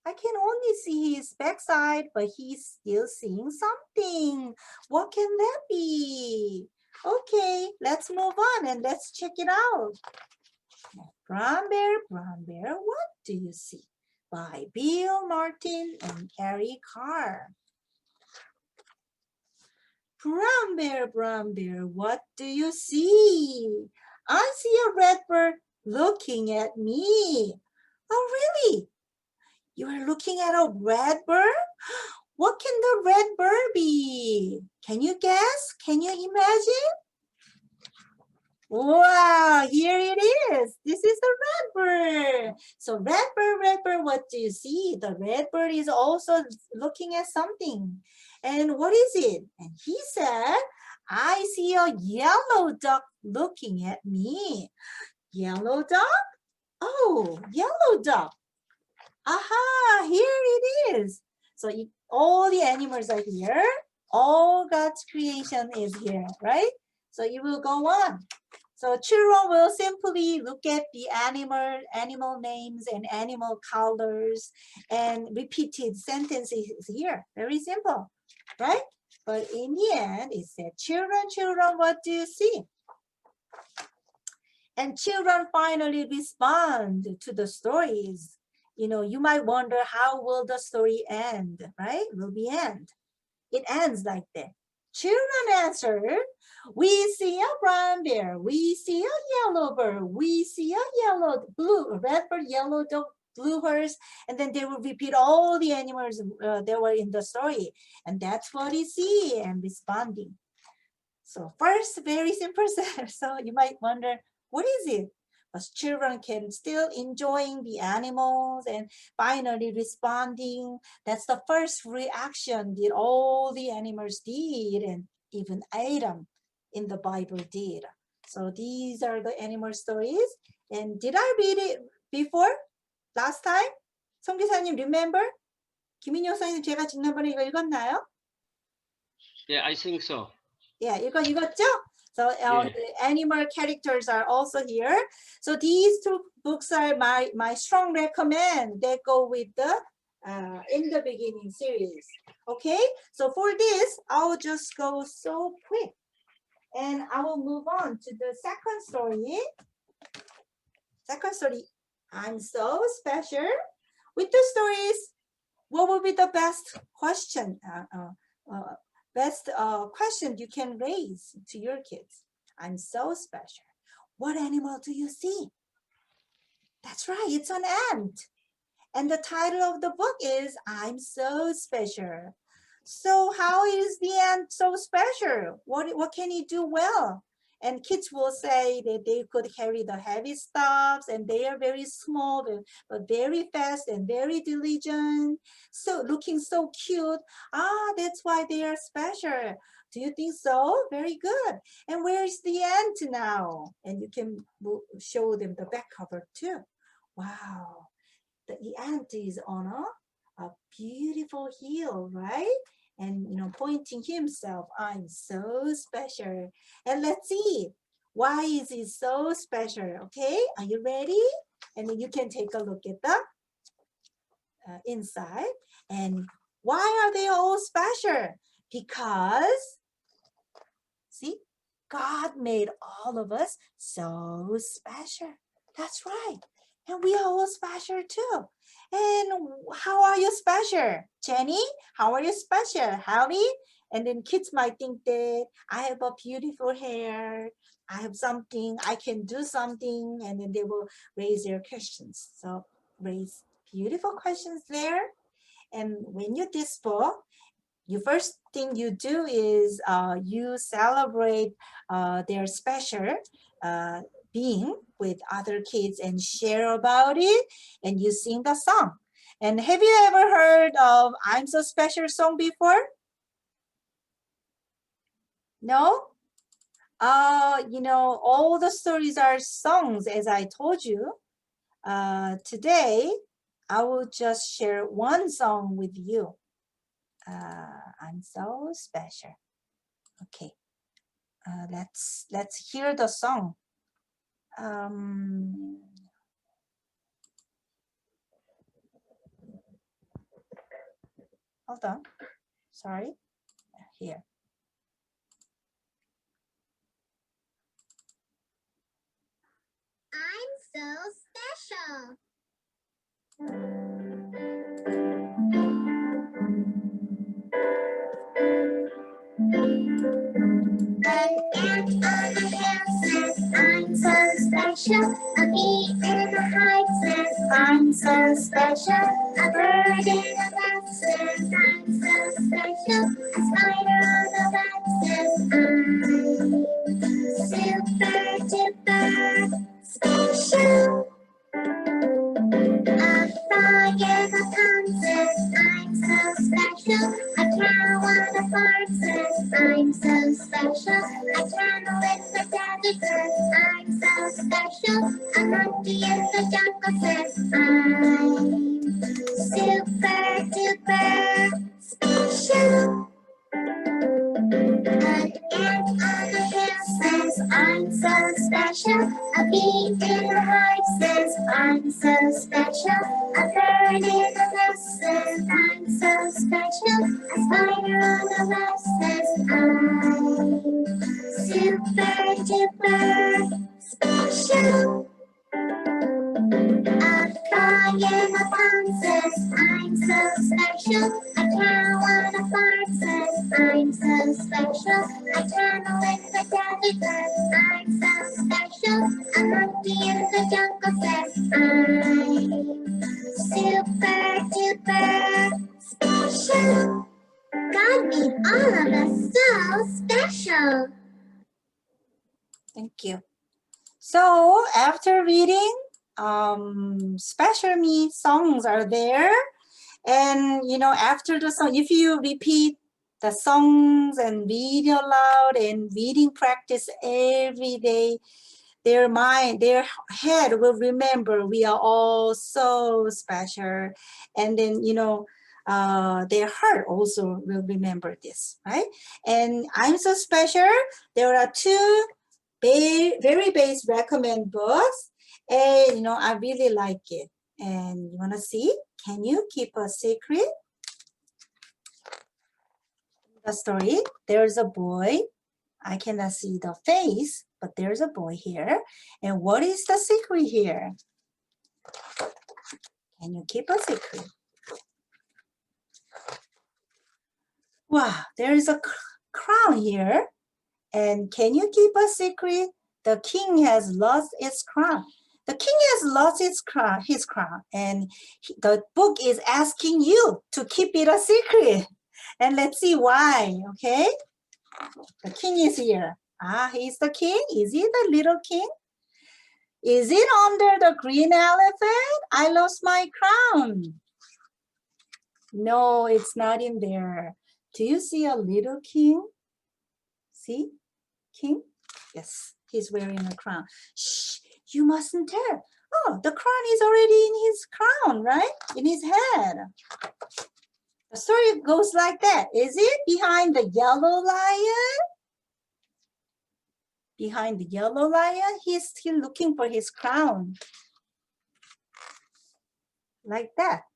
I can only see his backside, but he's still seeing something. What can that be? Okay, let's move on and let's check it out. Brown Bear, what do you see? By Bill Martin and Eric Carr. Brown Bear, what do you see? I see a red bird looking at me. Oh, really? You are looking at a red bird? What can the red bird be? Can you guess? Can you imagine? Wow, here it is. This is the red bird. So red bird, what do you see? The red bird is also looking at something. And what is it? And he said, I see a yellow duck looking at me. Yellow duck? Oh, yellow duck. Aha, here it is. So all the animals are here. All God's creation is here, right? So you will go on. So children will simply look at the animal names and animal colors and repeated sentences here. Very simple, right? But in the end, it said, children, what do you see? And children finally respond to the stories. You might wonder, how will the story end, right? Will be end. It ends like that. Children answered, we see a brown bear, we see a yellow bird, we see a red bird, yellow dog, blue horse, and then they will repeat all the animals that were in the story. And that's what you see and responding. So first, very simple. So you might wonder, what is it? But children can still enjoying the animals and finally responding. That's the first reaction that all the animals did, and even Adam in the Bible did. So these are the animal stories. And did I read it before? Last time? 성기사님, remember? 김인효 선생님, 제가 지난번에 이거 읽었나요? Yeah, I think so. Yeah, 읽었죠? So the animal characters are also here. So these 2 books are my strong recommend. They go with the In the Beginning series. Okay, so for this, I'll just go so quick. And I will move on to the second story. Second story, I'm so special. With the stories, what will be the best question? Best question you can raise to your kids? I'm so special. What animal do you see? That's right, it's an ant. And the title of the book is I'm So Special. So how is the ant so special? What can he do well? And kids will say that they could carry the heavy stuffs and they are very small but very fast and very diligent. So looking so cute. That's why they are special. Do you think so? Very good. And where is the ant now? And you can show them the back cover too. Wow. The ant is on a beautiful hill, right? And pointing himself, I'm so special. And let's see, why is he so special? Okay, are you ready? And then you can take a look at the inside. And why are they all special? Because, see, God made all of us so special. That's right. And we are all special too. And how are you special? Jenny, how are you special? Howie? And then kids might think that I have a beautiful hair. I have something, I can do something. And then they will raise their questions. So raise beautiful questions there. And when you this book, the first thing you do is you celebrate their special being with other kids and share about it, and you sing the song. And have you ever heard of I'm So Special song before? No? All the stories are songs, as I told you. Today, I will just share one song with you. I'm so special. Okay, let's hear the song. Hold on, sorry, here. I'm so special. An ant on the hill says, I'm so special. A bee in the hive says, I'm so special. A bird in the nest says, I'm so special. A spider on the web says, I'm super duper special. A frog in the pond says, I'm so special. A cow on the farm says, I'm so special. A camel in the desert says, I'm so special. A monkey in the jungle says, I'm super duper special. An ant on the hill says, I'm so special. A bee in the hive says, I'm so special. A bird in the nest says, I'm so special. A spider on the web says, I'm super duper special. A frog in the pond says, I'm so special. A cow on a farm says, I'm so special. A camel in the desert says, I'm so special. A monkey in the jungle says, I'm super duper special. God made all of us so special. Thank you. So after reading, special me songs are there. And after the song, if you repeat the songs and read aloud and reading practice every day, their mind, their head will remember we are all so special. And then, their heart also will remember this, right? And I'm so special. There are two very base recommend books. And, I really like it. And you want to see? Can you keep a secret? The story, there's a boy. I cannot see the face, but there's a boy here. And what is the secret here? Can you keep a secret? Wow, there is a crown here. And can you keep a secret? The king has lost its crown. The king has lost his crown, and the book is asking you to keep it a secret. And let's see why, okay? The king is here. Ah, he's the king. Is he the little king? Is it under the green elephant? I lost my crown. No, it's not in there. Do you see a little king? See? King? Yes, he's wearing a crown. Shh, you mustn't tell. Oh, the crown is already in his crown, right? In his head. The story goes like that. Is it behind the yellow lion? Behind the yellow lion, he's still looking for his crown. Like that.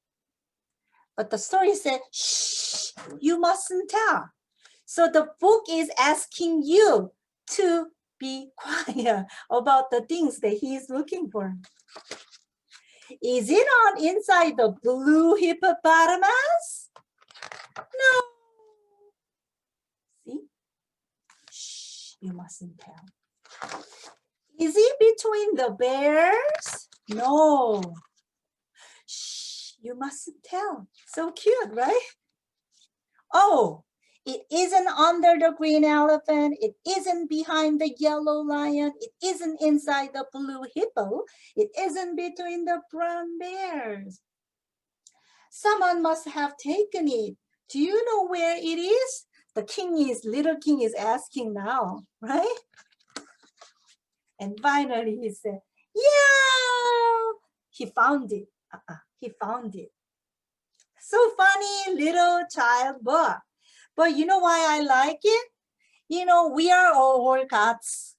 But the story said, shh, you mustn't tell. So the book is asking you to be quiet about the things that he is looking for. Is it on inside the blue hippopotamus? No. See? Shh, you mustn't tell. Is it between the bears? No. Shh, you mustn't tell. So cute, right? Oh, it isn't under the green elephant. It isn't behind the yellow lion. It isn't inside the blue hippo. It isn't between the brown bears. Someone must have taken it. Do you know where it is? The little king is asking now, right? And finally he said, yeah, he found it. He found it. So funny little child book. But you know why I like it? You know, we are all God's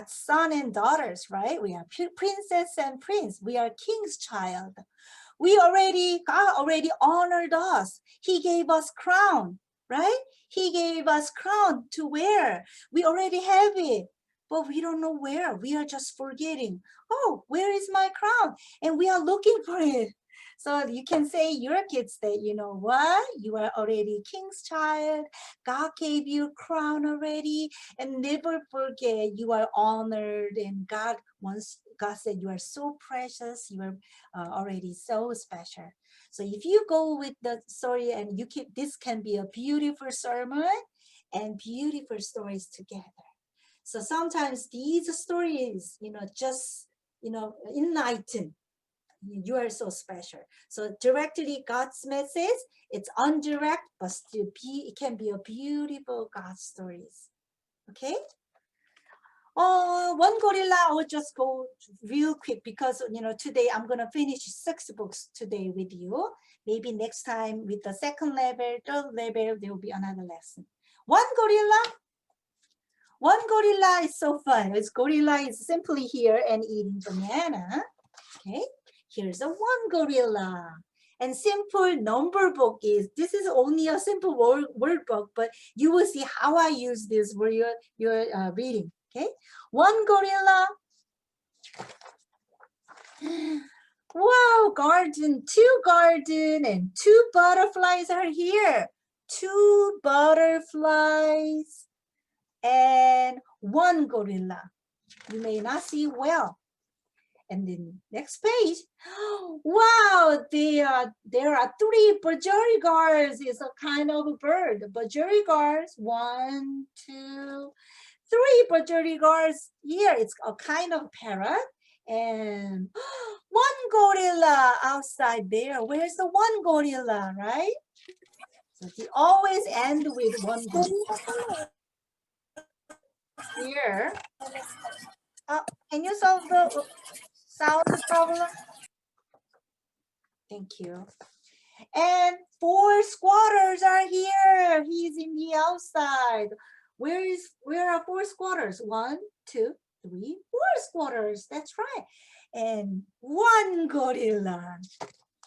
son and daughters, right? We are princess and prince. We are king's child. God already honored us. He gave us crown, right? He gave us crown to wear. We already have it, but we don't know where. We are just forgetting. Oh, where is my crown? And we are looking for it. So you can say your kids that, you know what? You are already king's child. God gave you crown already. And never forget you are honored. And God said you are so precious. You are already so special. So if you go with the story and this can be a beautiful sermon and beautiful stories together. So sometimes these stories, just, enlighten. You are so special. So directly God's message, it's indirect, but still it can be a beautiful God stories. Okay? One gorilla, I will just go real quick because, today I'm going to finish 6 books today with you. Maybe next time with the second level, third level, there will be another lesson. One gorilla is so fun. Gorilla is simply here and eating banana. Okay, here's one gorilla. And simple number book this is only a simple word book, but you will see how I use this for your reading. Okay, one gorilla. Wow, garden, 2 garden, and 2 butterflies are here. 2 butterflies and 1 gorilla. You may not see well. And then next page, wow, there are 3 budgerigars. It's a kind of a bird. Budgerigars, 1, 2, 3 budgerigars. Here, it's a kind of parrot. And 1 gorilla outside there. Where's the 1 gorilla, right? So they always end with 1 gorilla. Here. Can you solve the sound problem? Thank you. And 4 squatters are here. He's in the outside. Where are 4 squatters? 1, 2, 3, 4 squatters. That's right. And 1 gorilla.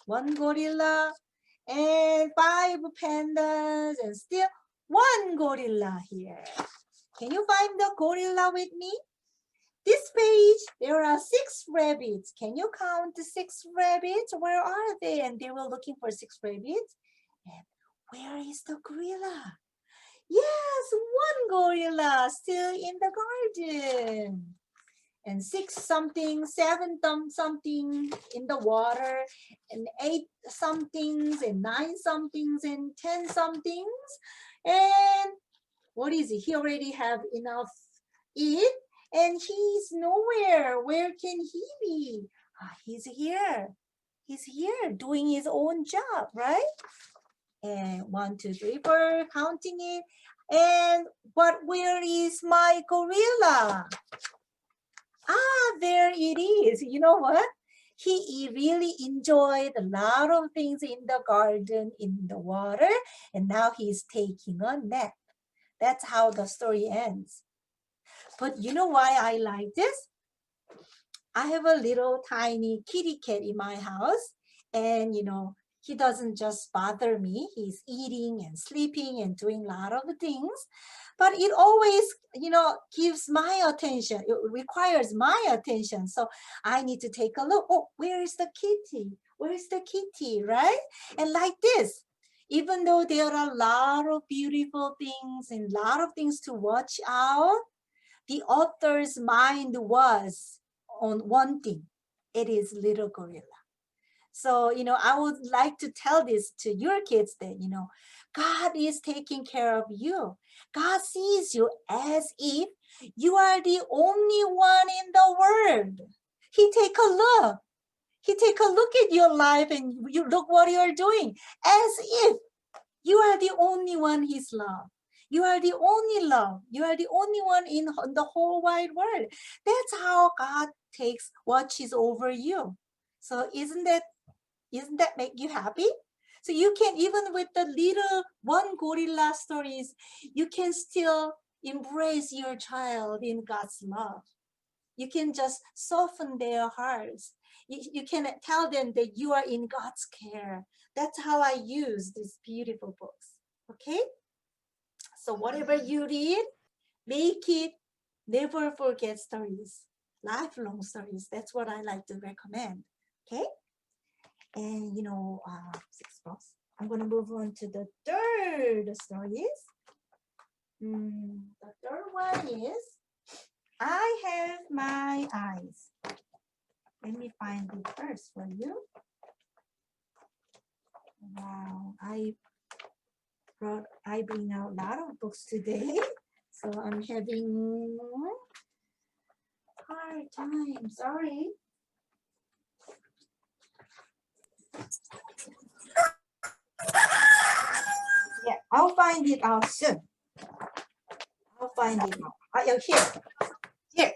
1 gorilla and 5 pandas and still one gorilla here. Can you find the gorilla with me? This page, there are 6 rabbits. Can you count the 6 rabbits? Where are they? And they were looking for 6 rabbits. And where is the gorilla? Yes, one gorilla still in the garden. And 6 something, 7 something in the water, and 8 somethings, and 9 somethings, and 10 somethings. And what is it? He already have enough eat, and he's nowhere. Where can he be? He's here. He's here doing his own job, right? And 1, 2, 3, 4, counting it. And where is my gorilla? There it is. You know what? He really enjoyed a lot of things in the garden, in the water, and now he's taking a nap. That's how the story ends. But you know why I like this? I have a little tiny kitty cat in my house, and he doesn't just bother me. He's eating and sleeping and doing a lot of things, but it always, gives my attention. It requires my attention. So I need to take a look. Oh, where is the kitty? Where is the kitty, right? And like this, even though there are a lot of beautiful things and a lot of things to watch out, the author's mind was on one thing. It is little gorilla. So, I would like to tell this to your kids that, God is taking care of you. God sees you as if you are the only one in the world. He take a look. He take a look at your life and you look what you're doing as if you are the only one He's loved. You are the only love. You are the only one in the whole wide world. That's how God watches over you. So isn't that make you happy? So you can, even with the little one gorilla stories, you can still embrace your child in God's love. You can just soften their hearts. You can tell them that you are in God's care. That's how I use these beautiful books. Okay? So whatever you read, make it never forget stories, lifelong stories. That's what I like to recommend. Okay? And 6 books. I'm going to move on to the third stories. The third one is I Have My Eyes. Let me find it first for you. Wow, I bring out a lot of books today, so I'm having hard time. Sorry. Yeah, I'll find it out soon. I'll find it out. Here.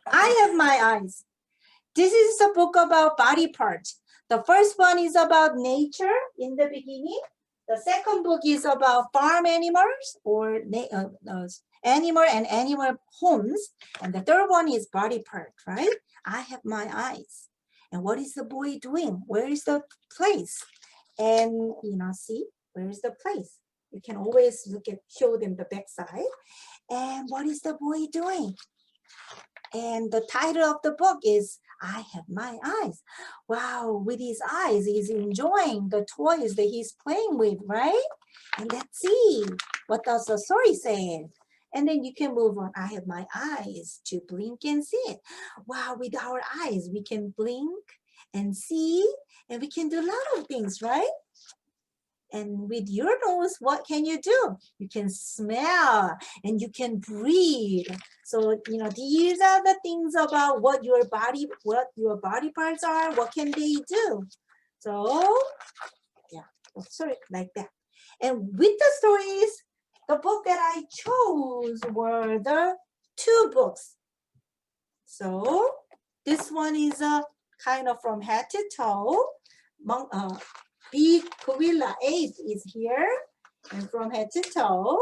I Have My Eyes. This is a book about body parts. The first one is about nature in the beginning. The second book is about farm animals or animal and animal homes. And the third one is body part, right? I Have My Eyes. And what is the boy doing? Where is the place? And, see, where is the place? You can always show them the backside. And what is the boy doing? And the title of the book is I Have My Eyes. Wow, with his eyes, he's enjoying the toys that he's playing with, right? And let's see, what does the story say? And then you can move on. I have my eyes to blink and see it. Wow, with our eyes, we can blink and see, and we can do a lot of things, right? And with your nose, what can you do? You can smell and you can breathe. So, these are the things about what your body parts are. What can they do? So, yeah, sorry, like that. And with the stories, the book that I chose were the 2 books. So, this one is kind of from head to toe. Big gorilla 8 is here, and from head to toe.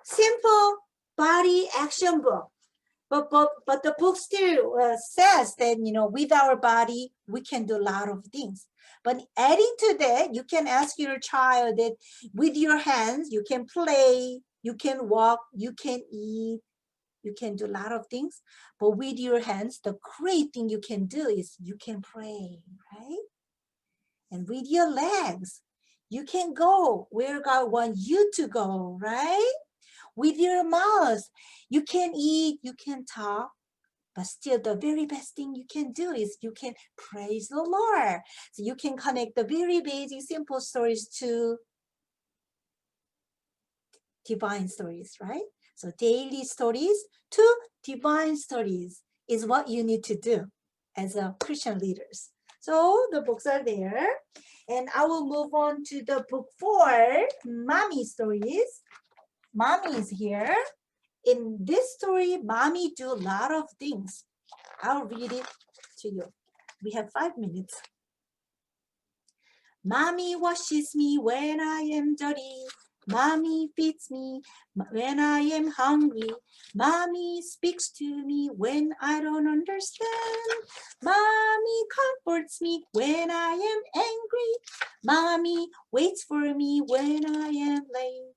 Simple body action book. But the book still says that, with our body, we can do a lot of things. But adding to that, you can ask your child that with your hands, you can play, you can walk, you can eat, you can do a lot of things. But with your hands, the great thing you can do is you can pray, right? And with your legs, you can go where God wants you to go, right? With your mouth, you can eat, you can talk, but still the very best thing you can do is you can praise the Lord. So you can connect the very basic, simple stories to divine stories, right? So daily stories to divine stories is what you need to do as a Christian leaders. So the books are there. And I will move on to the book 4, Mommy Stories. Mommy is here. In this story, Mommy do a lot of things. I'll read it to you. We have 5 minutes. Mommy washes me when I am dirty. Mommy feeds me when I am hungry. Mommy speaks to me when I don't understand. Mommy comforts me when I am angry. Mommy waits for me when I am late.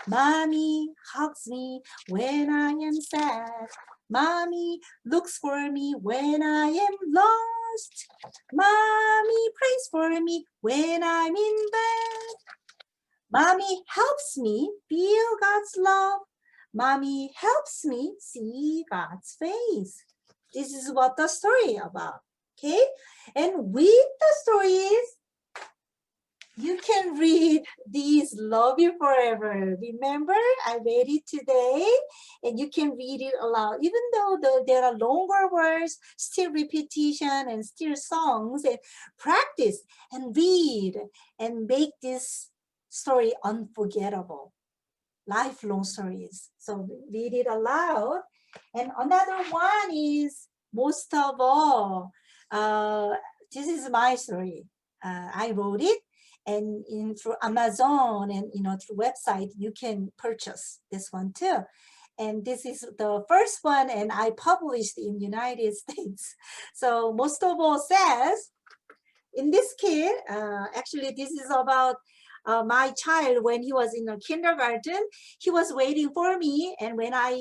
Mommy hugs me when I am sad. Mommy looks for me when I am lost. Mommy prays for me when I'm in bed. Mommy helps me feel God's love. Mommy helps me see God's face. This is what the story about, okay? And with the stories, you can read these Love You Forever. Remember, I read it today, and you can read it aloud. Even though there are longer words, still repetition and still songs, and practice and read and make this story unforgettable. Lifelong stories. So read it aloud. And another one is most of all, this is my story. I wrote it. And through Amazon and through website, you can purchase this one too. And this is the first one, and I published in United States. So most of all says, in this kid, actually this is about my child when he was in a kindergarten. He was waiting for me, and when I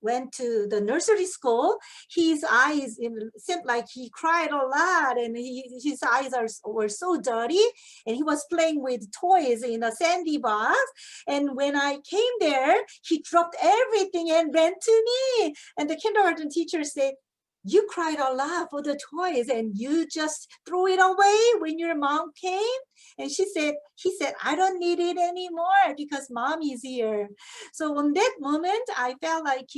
went to the nursery school, his eyes seemed like he cried a lot, and his eyes were so dirty, and he was playing with toys in a sandy box. And when I came there, he dropped everything and ran to me. And the kindergarten teacher said, "You cried a lot for the toys and you just threw it away when your mom came?" And he said, "I don't need it anymore because mom is here." So on that moment, I felt like,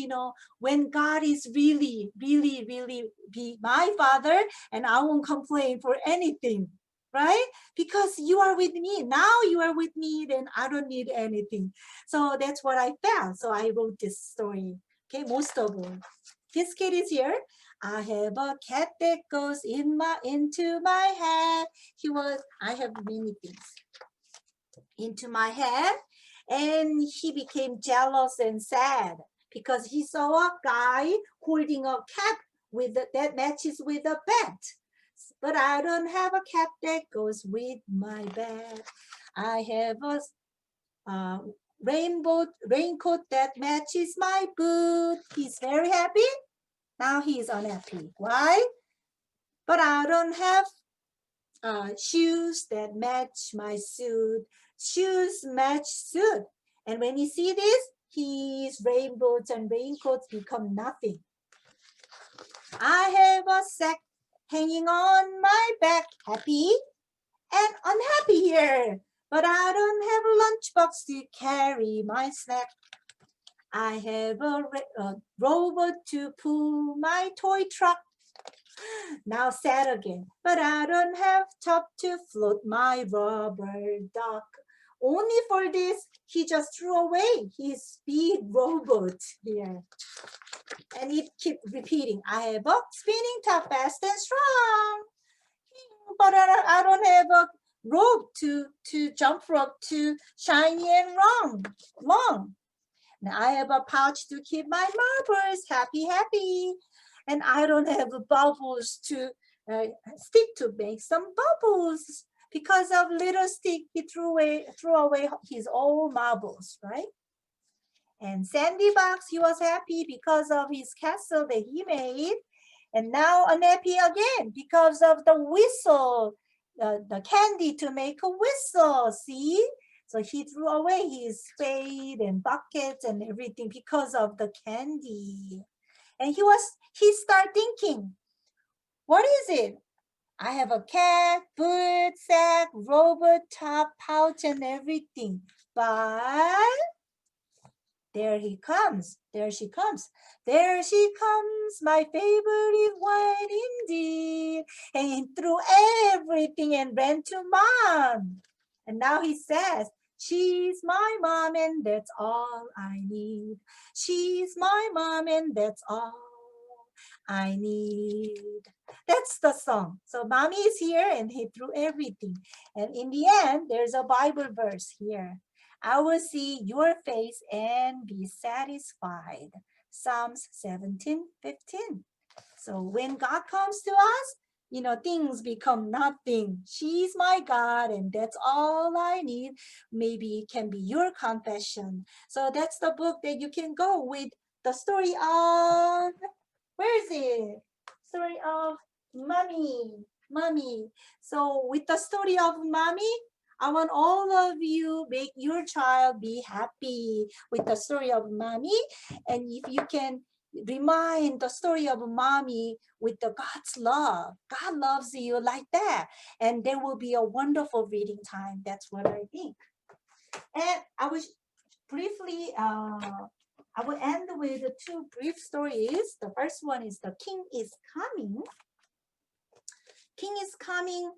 when God is really, really, really be my father, and I won't complain for anything, right? Because you are with me. Now you are with me, then I don't need anything. So that's what I felt. So I wrote this story. Okay, most of all. This kid is here. I have a cat that goes into my head. I have many things into my head, and he became jealous and sad because he saw a guy holding a cat that matches with a bed. But I don't have a cat that goes with my bed. I have a raincoat that matches my boot. He's very happy. Now he's unhappy. Why? But I don't have shoes that match my suit. Shoes match suit. And when you see this, his rainbows and raincoats become nothing. I have a sack hanging on my back, happy and unhappy here. But I don't have a lunchbox to carry my snack. I have a robot to pull my toy truck. Now sad again. But I don't have top to float my rubber duck. Only for this, he just threw away his speed robot here. And it kept repeating, I have a spinning top fast and strong. But I don't have a rope to jump rope to shiny and long. Now I have a pouch to keep my marbles happy. And I don't have bubbles to stick to make some bubbles. Because of little stick, he threw away his old marbles, right? And Sandy Box, he was happy because of his castle that he made. And now unhappy again because of the whistle, the candy to make a whistle, see? So he threw away his spade and buckets and everything because of the candy. And he started thinking, what is it? I have a cat, boot, sack, robot, top, pouch, and everything. But there he comes. There she comes. There she comes, my favorite one indeed. And he threw everything and ran to mom. And now he says, she's my mom and that's all I need. She's my mom and that's all I need. That's the song. So mommy is here and he threw everything. And in the end, there's a Bible verse here. I will see your face and be satisfied. Psalms 17:15. So when God comes to us, things become nothing. She's my God and that's all I need. Maybe it can be your confession. So that's the book that you can go with the story of, where is it? Story of mommy. So with the story of mommy, I want all of you make your child be happy with the story of mommy. And if you can remind the story of mommy with the God's love. God loves you like that. And there will be a wonderful reading time. That's what I think. And I will briefly, I will end with two brief stories. The first one is The King is Coming. King is coming.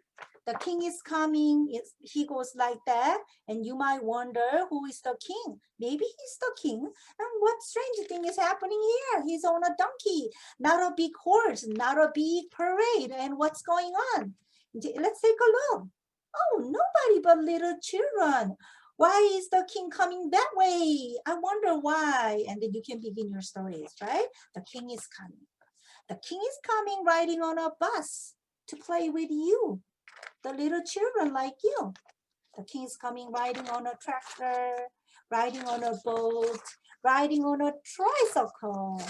The king is coming. He goes like that. And you might wonder, who is the king? Maybe he's the king. And what strange thing is happening here? He's on a donkey, not a big horse, not a big parade. And what's going on? Let's take a look. Oh, nobody but little children. Why is the king coming that way? I wonder why. And then you can begin your stories, right? The king is coming. The king is coming riding on a bus to play with you, the little children like you. The king is coming riding on a tractor, riding on a boat, riding on a tricycle,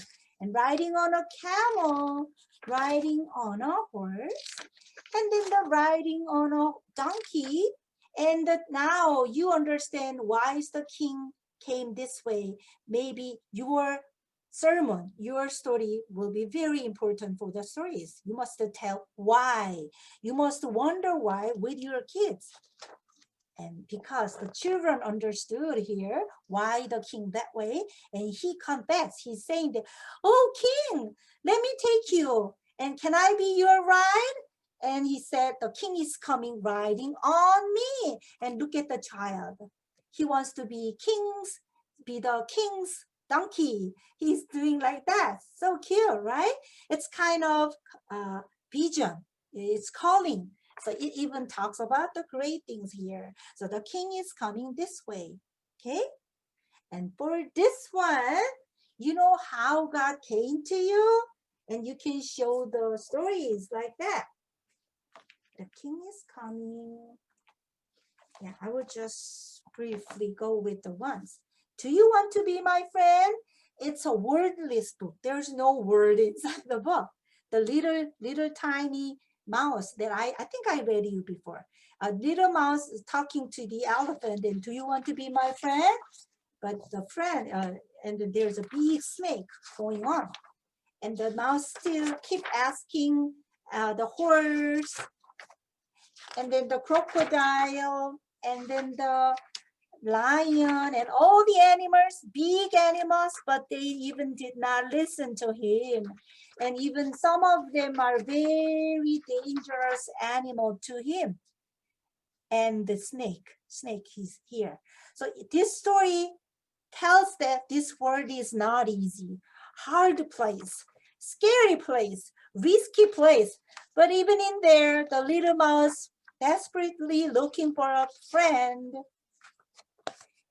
and riding on a camel, riding on a horse, and then the riding on a donkey. And now you understand why is the king came this way. Maybe your sermon, your story will be very important for the stories. You must tell why. You must wonder why with your kids. And because the children understood here why the king that way, and he confessed, he's saying that, oh king, let me take you. And can I be your ride? And he said, the king is coming riding on me. And look at the child. He wants to be the king's donkey. He's doing like that. So cute, right? It's kind of vision. It's calling. So it even talks about the great things here. So the king is coming this way. Okay? And for this one, you know how God came to you? And you can show the stories like that. The king is coming. Yeah, I will just briefly go with the ones. Do you want to be my friend? It's a wordless book. There's no word inside the book. The little tiny mouse that I think I read you before. A little mouse is talking to the elephant and do you want to be my friend? But the friend, and then there's a big snake going on. And the mouse still keep asking the horse, and then the crocodile, and then the lion, and all the animals, big animals, but they even did not listen to him. And even some of them are very dangerous animal to him. And the snake is here. So this story tells that this world is not easy, hard place, scary place, risky place. But even in there, the little mouse desperately looking for a friend.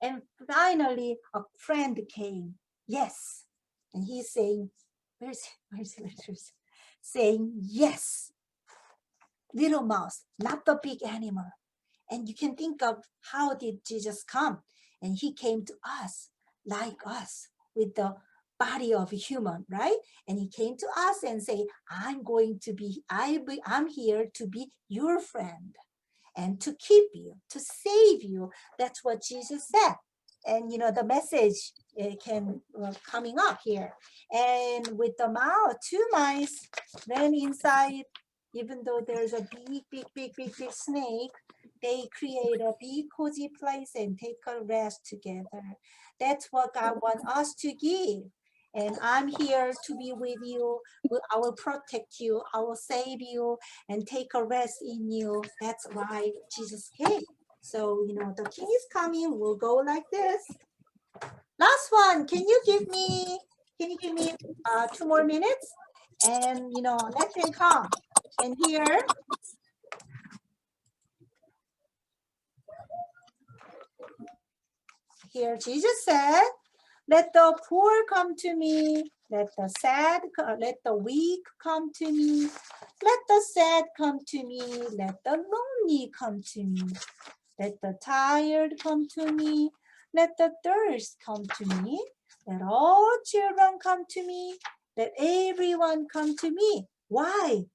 And finally, a friend came. Yes. And he's saying, where's it? Saying yes. little mouse, not the big animal. And you can think of how did Jesus come? And he came to us, like us, with the body of a human, right? And he came to us and say, I'm here to be your friend and to keep you, to save you. That's what Jesus said. And you know, the message can coming up here. And with the mouse, 2 mice ran inside, even though there's a big snake, they create a big cozy place and take a rest together. That's what God wants us to give. And I'm here to be with you. I will protect you. I will save you and take a rest in you. That's why Jesus came. So, you know, the king is coming. We'll go like this. Last one. Can you give me 2 more minutes? And, you know, let them come. And here Jesus said, let the poor come to me. Let the weak come to me. Let the sad come to me. Let the lonely come to me. Let the tired come to me. Let the thirst come to me. Let all children come to me. Let everyone come to me. Why?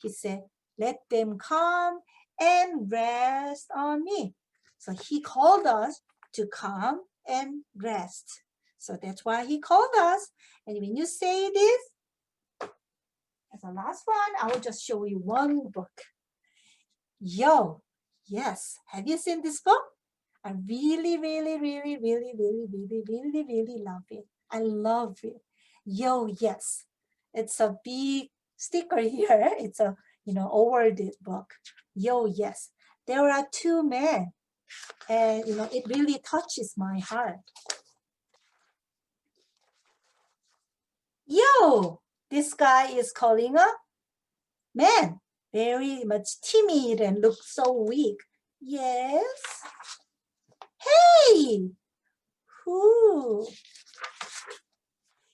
He said, let them come and rest on me. So he called us to come and rest. So that's why he called us. And when you say this, as the last one, I will just show you one book. Yo, yes. Have you seen this book? I really love it. I love it. Yo, yes. It's a big sticker here. It's a, you know, awarded book. Yo, yes. There are 2 men. And, you know, it really touches my heart. Yo, this guy is calling a man. Very much timid and looks so weak. Yes. Hey, who?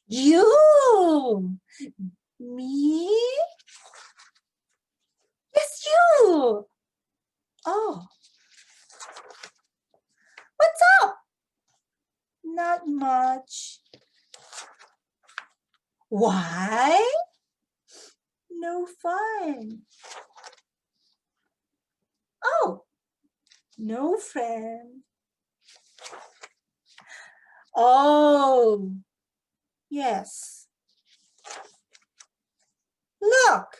You. Me? Yes, you. Oh. What's up? Not much. Why? No fun. Oh, no friend. Oh, yes. Look.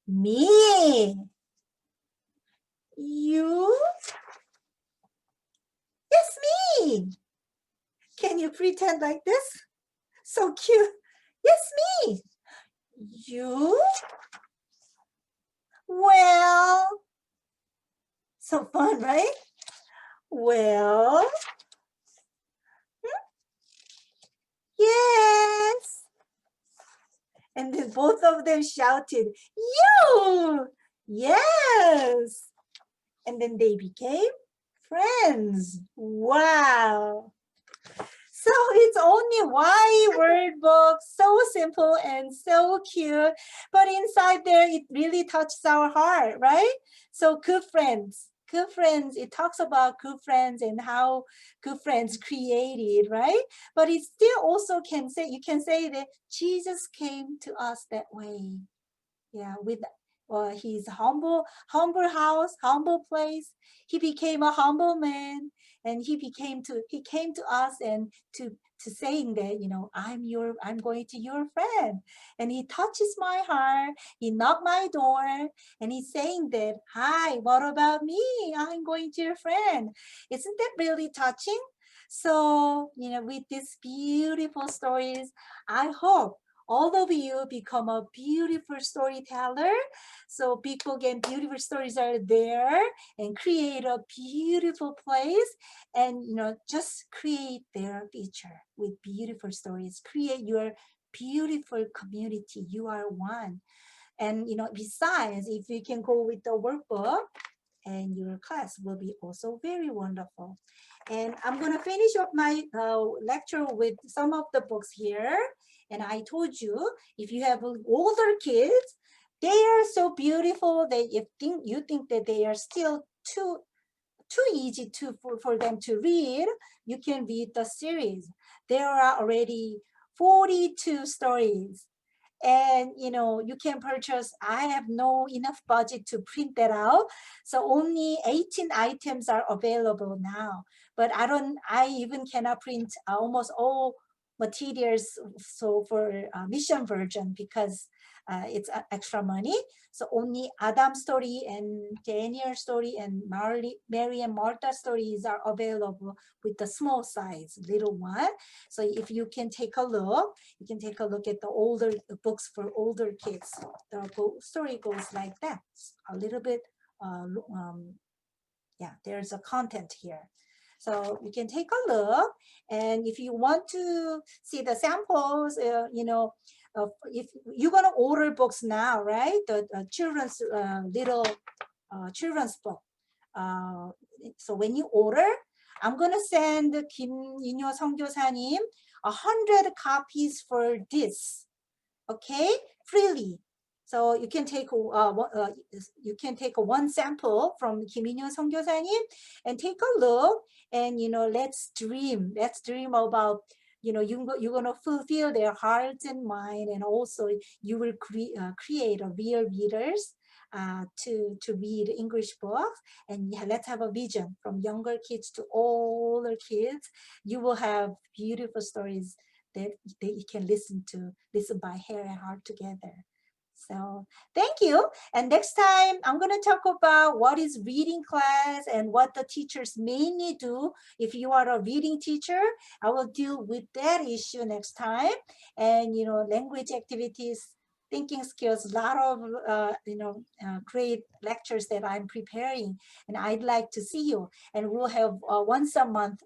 Me. You? Yes, me. Can you pretend like this? So cute. Yes, me. You? Well, so fun, right? Well, yes. And then both of them shouted, you! Yes. And then they became friends. Wow. So it's only one word book, so simple and so cute, but inside there, it really touches our heart, right? So good friends, it talks about good friends and how good friends created, right? But it still also can say, you can say that Jesus came to us that way. Yeah, with his humble house, humble place. He became a humble man, and he came to us and to saying that, you know, I'm going to your friend, and he touches my heart. He knocked my door, and he's saying that, hi, what about me? I'm going to your friend. Isn't that really touching? So, you know, with these beautiful stories, I hope all of you become a beautiful storyteller. So big book and beautiful stories are there, and create a beautiful place, and, you know, just create their future with beautiful stories. Create your beautiful community. You are one. And, you know, besides, if you can go with the workbook, and your class will be also very wonderful. And I'm going to finish up my lecture with some of the books here. And I told you, if you have older kids, they are so beautiful that you think that they are still too easy for them to read, you can read the series. There are already 42 stories. And you can purchase. I have no enough budget to print that out, so only 18 items are available now. But I even cannot print almost all materials so for mission version, because it's extra money. So only Adam story and Daniel story and Mary and Martha stories are available with the small size little one. So if you can take a look, you can take a look at the older books for older kids. The story goes like that, a little bit. Yeah, there's a content here. So you can take a look, and if you want to see the samples, if you're gonna order books now, right? The children's little children's book. So when you order, I'm gonna send 김윤효 선교사님 100 copies for this, okay, freely. So you can take one sample from 김윤효 선교사님 and take a look, and let's dream about you're gonna fulfill their hearts and mind, and also you will create a real readers to read English books. And let's have a vision from younger kids to older kids. You will have beautiful stories that you can listen by hair and heart together. So thank you. And next time I'm going to talk about what is reading class and what the teachers mainly do. If you are a reading teacher, I will deal with that issue next time. And language activities, thinking skills, a lot of great lectures that I'm preparing, and I'd like to see you. And we'll have once a month